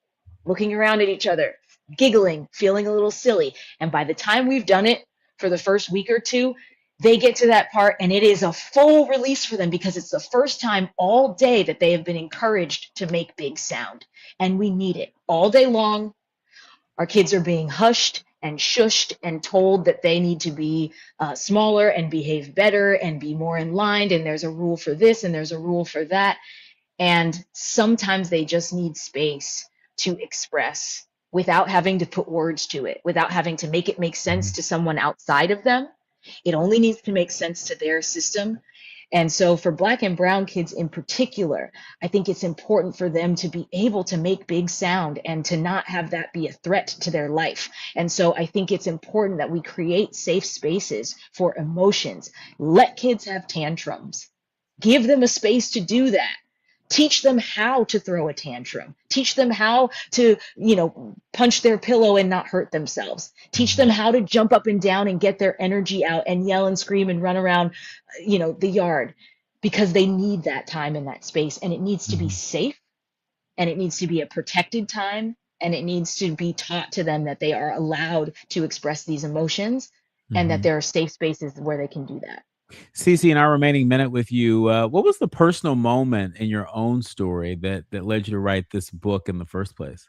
looking around at each other, giggling, feeling a little silly. And by the time we've done it for the first week or two, they get to that part and it is a full release for them because it's the first time all day that they have been encouraged to make big sound. And we need it all day long. Our kids are being hushed and shushed and told that they need to be smaller and behave better and be more in line. And there's a rule for this and there's a rule for that. And sometimes they just need space to express without having to put words to it, without having to make it make sense to someone outside of them. It only needs to make sense to their system. And so for Black and brown kids in particular, I think it's important for them to be able to make big sound and to not have that be a threat to their life. And so I think it's important that we create safe spaces for emotions. Let kids have tantrums. Give them a space to do that. Teach them how to throw a tantrum. Teach them how to, punch their pillow and not hurt themselves. Teach them how to jump up and down and get their energy out and yell and scream and run around, the yard, because they need that time in that space. And it needs to be safe, and it needs to be a protected time, and it needs to be taught to them that they are allowed to express these emotions and that there are safe spaces where they can do that. Cece, in our remaining minute with you, what was the personal moment in your own story that led you to write this book in the first place?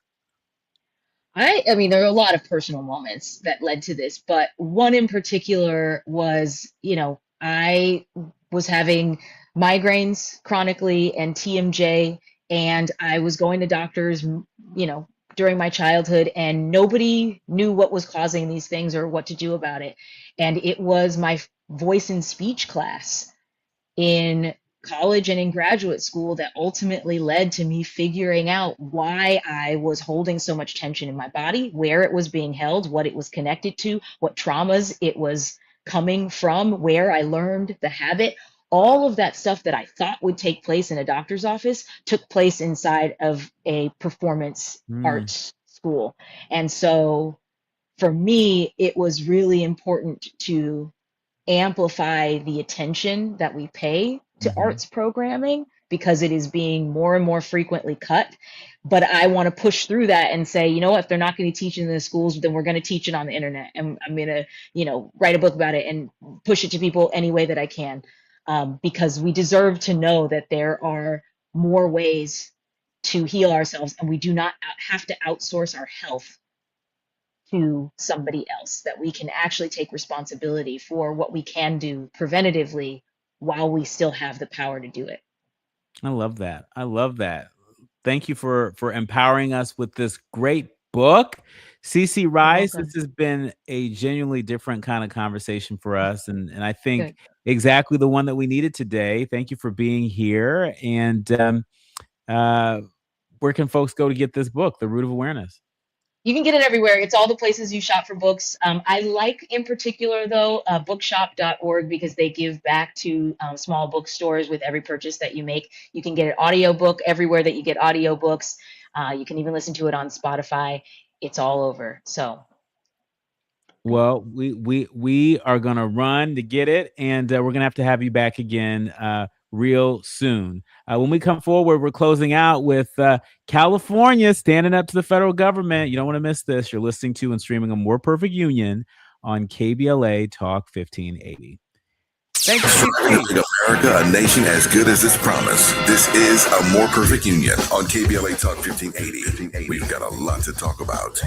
I mean, there are a lot of personal moments that led to this, but one in particular was, I was having migraines chronically and TMJ, and I was going to doctors, during my childhood, and nobody knew what was causing these things or what to do about it. And it was my voice and speech class in college and in graduate school that ultimately led to me figuring out why I was holding so much tension in my body, where it was being held, what it was connected to, what traumas it was coming from, where I learned the habit. All of that stuff that I thought would take place in a doctor's office took place inside of a performance arts school. And so for me, it was really important to amplify the attention that we pay to arts programming, because it is being more and more frequently cut. But I want to push through that and say, if they're not going to teach it in the schools, then we're going to teach it on the internet. And I'm going to, write a book about it and push it to people any way that I can. Because we deserve to know that there are more ways to heal ourselves, and we do not have to outsource our health to somebody else, that we can actually take responsibility for what we can do preventatively while we still have the power to do it. I love that. Thank you for empowering us with this great book. Cece Rice, this has been a genuinely different kind of conversation for us. And I think exactly the one that we needed today. Thank you for being here. And where can folks go to get this book, The Root of Awareness? You can get it everywhere. It's all the places you shop for books. I like, in particular, though, bookshop.org, because they give back to small bookstores with every purchase that you make. You can get an audiobook everywhere that you get audiobooks. You can even listen to it on Spotify. It's all over. So, well, we are going to run to get it, and we're going to have you back again real soon. When we come forward, we're closing out with California standing up to the federal government. You don't want to miss this. You're listening to and streaming A More Perfect Union on KBLA Talk 1580. Thank you. America, a nation as good as its promise. This is A More Perfect Union on KBLA Talk 1580. We've got a lot to talk about.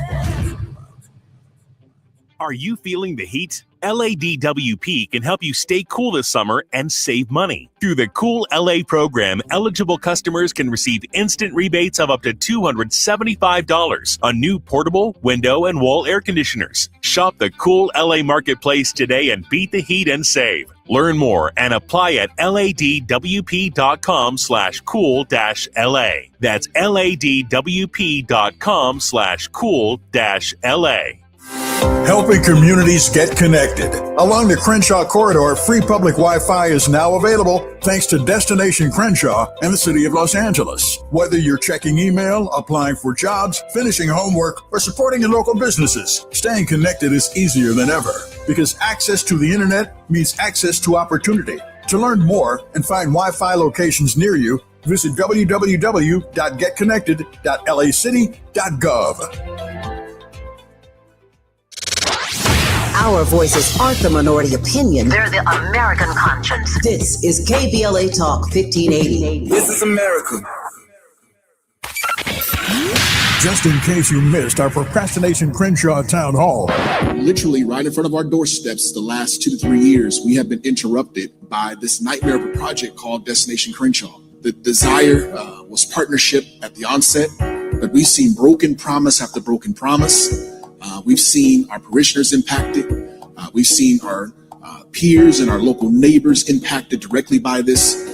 Are you feeling the heat? LADWP can help you stay cool this summer and save money. Through the Cool LA program, eligible customers can receive instant rebates of up to $275 on new portable, window, and wall air conditioners. Shop the Cool LA marketplace today and beat the heat and save. Learn more and apply at ladwp.com/cool-LA. That's ladwp.com/cool-LA. Helping communities get connected. Along the Crenshaw Corridor, free public Wi-Fi is now available thanks to Destination Crenshaw and the City of Los Angeles. Whether you're checking email, applying for jobs, finishing homework, or supporting your local businesses, staying connected is easier than ever, because access to the internet means access to opportunity. To learn more and find Wi-Fi locations near you, visit www.getconnected.lacity.gov. Our voices aren't the minority opinion. They're the American conscience. This is KBLA Talk 1580. This is America. Just in case you missed our Procrastination Crenshaw Town Hall. Literally right in front of our doorsteps the last 2 to 3 years, we have been interrupted by this nightmare of a project called Destination Crenshaw. The desire was partnership at the onset, but we've seen broken promise after broken promise. We've seen our parishioners impacted. We've seen our peers and our local neighbors impacted directly by this.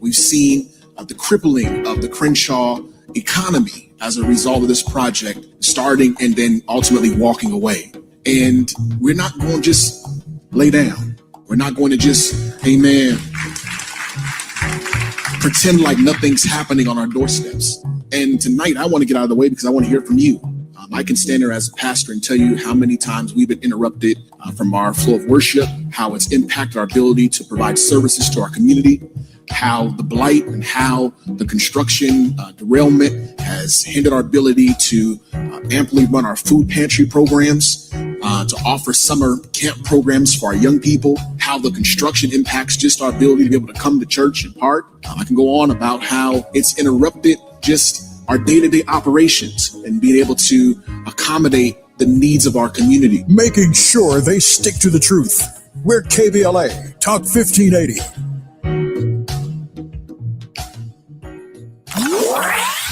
We've seen the crippling of the Crenshaw economy as a result of this project starting and then ultimately walking away. And we're not going to just lay down. We're not going to just, amen, pretend like nothing's happening on our doorsteps. And tonight I want to get out of the way because I want to hear from you. I can stand there as a pastor and tell you how many times we've been interrupted from our flow of worship, how it's impacted our ability to provide services to our community, how the blight and how the construction derailment has hindered our ability to amply run our food pantry programs, to offer summer camp programs for our young people, how the construction impacts just our ability to be able to come to church and park. I can go on about how it's interrupted just our day-to-day operations and being able to accommodate the needs of our community. Making sure they stick to the truth. We're KBLA, Talk 1580.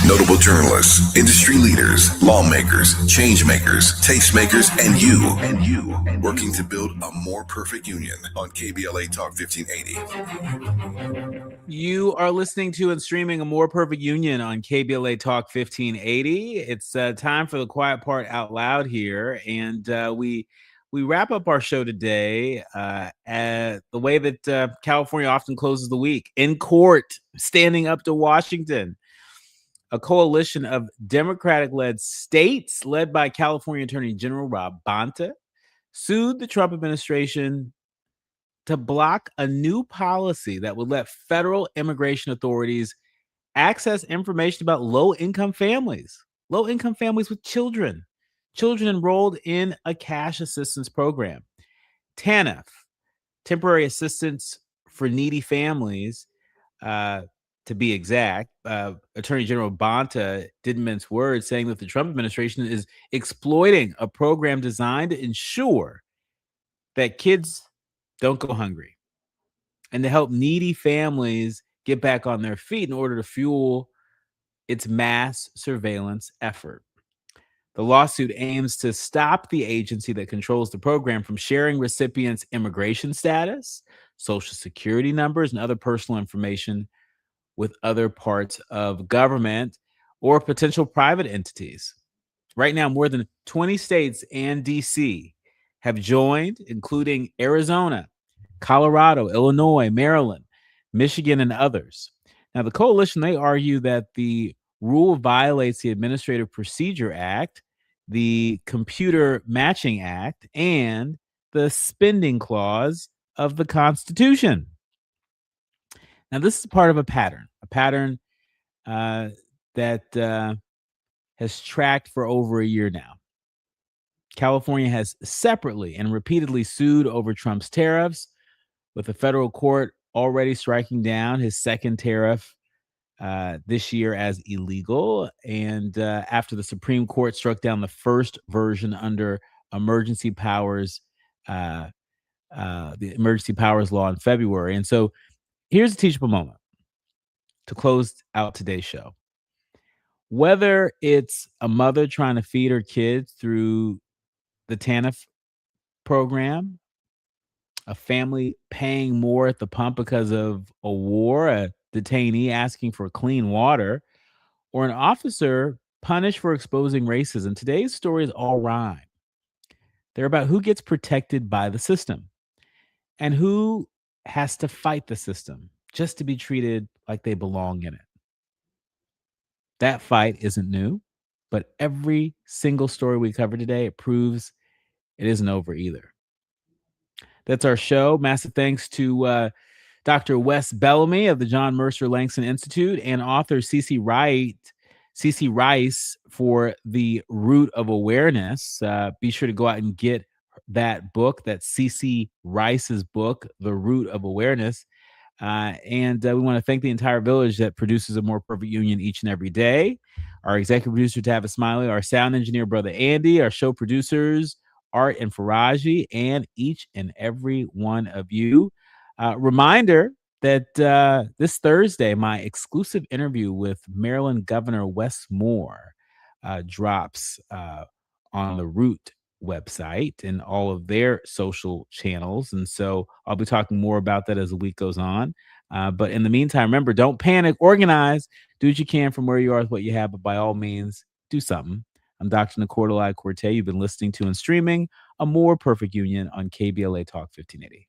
Notable journalists, industry leaders, lawmakers, change makers, tastemakers, and you, working to build a more perfect union on KBLA Talk 1580. You are listening to and streaming A More Perfect Union on KBLA Talk 1580. It's time for the quiet part out loud here, and we wrap up our show today the way that California often closes the week, in court, standing up to Washington. A coalition of Democratic-led states, led by California Attorney General Rob Bonta, sued the Trump administration to block a new policy that would let federal immigration authorities access information about low-income families with children enrolled in a cash assistance program. TANF, Temporary Assistance for Needy Families, to be exact. Attorney General Bonta didn't mince words, saying that the Trump administration is exploiting a program designed to ensure that kids don't go hungry and to help needy families get back on their feet in order to fuel its mass surveillance effort. The lawsuit aims to stop the agency that controls the program from sharing recipients' immigration status, social security numbers, and other personal information with other parts of government or potential private entities. Right now, more than 20 states and DC have joined, including Arizona, Colorado, Illinois, Maryland, Michigan, and others. Now, the coalition, they argue that the rule violates the Administrative Procedure Act, the Computer Matching Act, and the Spending Clause of the Constitution. Now, this is part of a pattern that has tracked for over a year now. California has separately and repeatedly sued over Trump's tariffs, with the federal court already striking down his second tariff this year as illegal. And after the Supreme Court struck down the first version under emergency powers, the emergency powers law in February. And so here's a teachable moment to close out today's show. Whether it's a mother trying to feed her kids through the TANF program, a family paying more at the pump because of a war, a detainee asking for clean water, or an officer punished for exposing racism, today's stories all rhyme. They're about who gets protected by the system and who has to fight the system just to be treated like they belong in it. That fight isn't new, but every single story we cover today, it proves it isn't over either. That's our show. Massive thanks to Dr. Wes Bellamy of the John Mercer Langston Institute and author CeCe Rice for The Root of Awareness. Be sure to go out and get that book, that CeCe Rice's book, The Root of Awareness. And we want to thank the entire village that produces a more perfect union each and every day. Our executive producer, Tavis Smiley, our sound engineer, Brother Andy, our show producers, Art and Faraji, and each and every one of you. Reminder that this Thursday, my exclusive interview with Maryland Governor Wes Moore drops on the Root website and all of their social channels. And so I'll be talking more about that as the week goes on. But in the meantime, remember, don't panic, organize, do what you can from where you are with what you have, but by all means, do something. I'm Dr. Nii-Quartelai. You've been listening to and streaming A More Perfect Union on KBLA Talk 1580.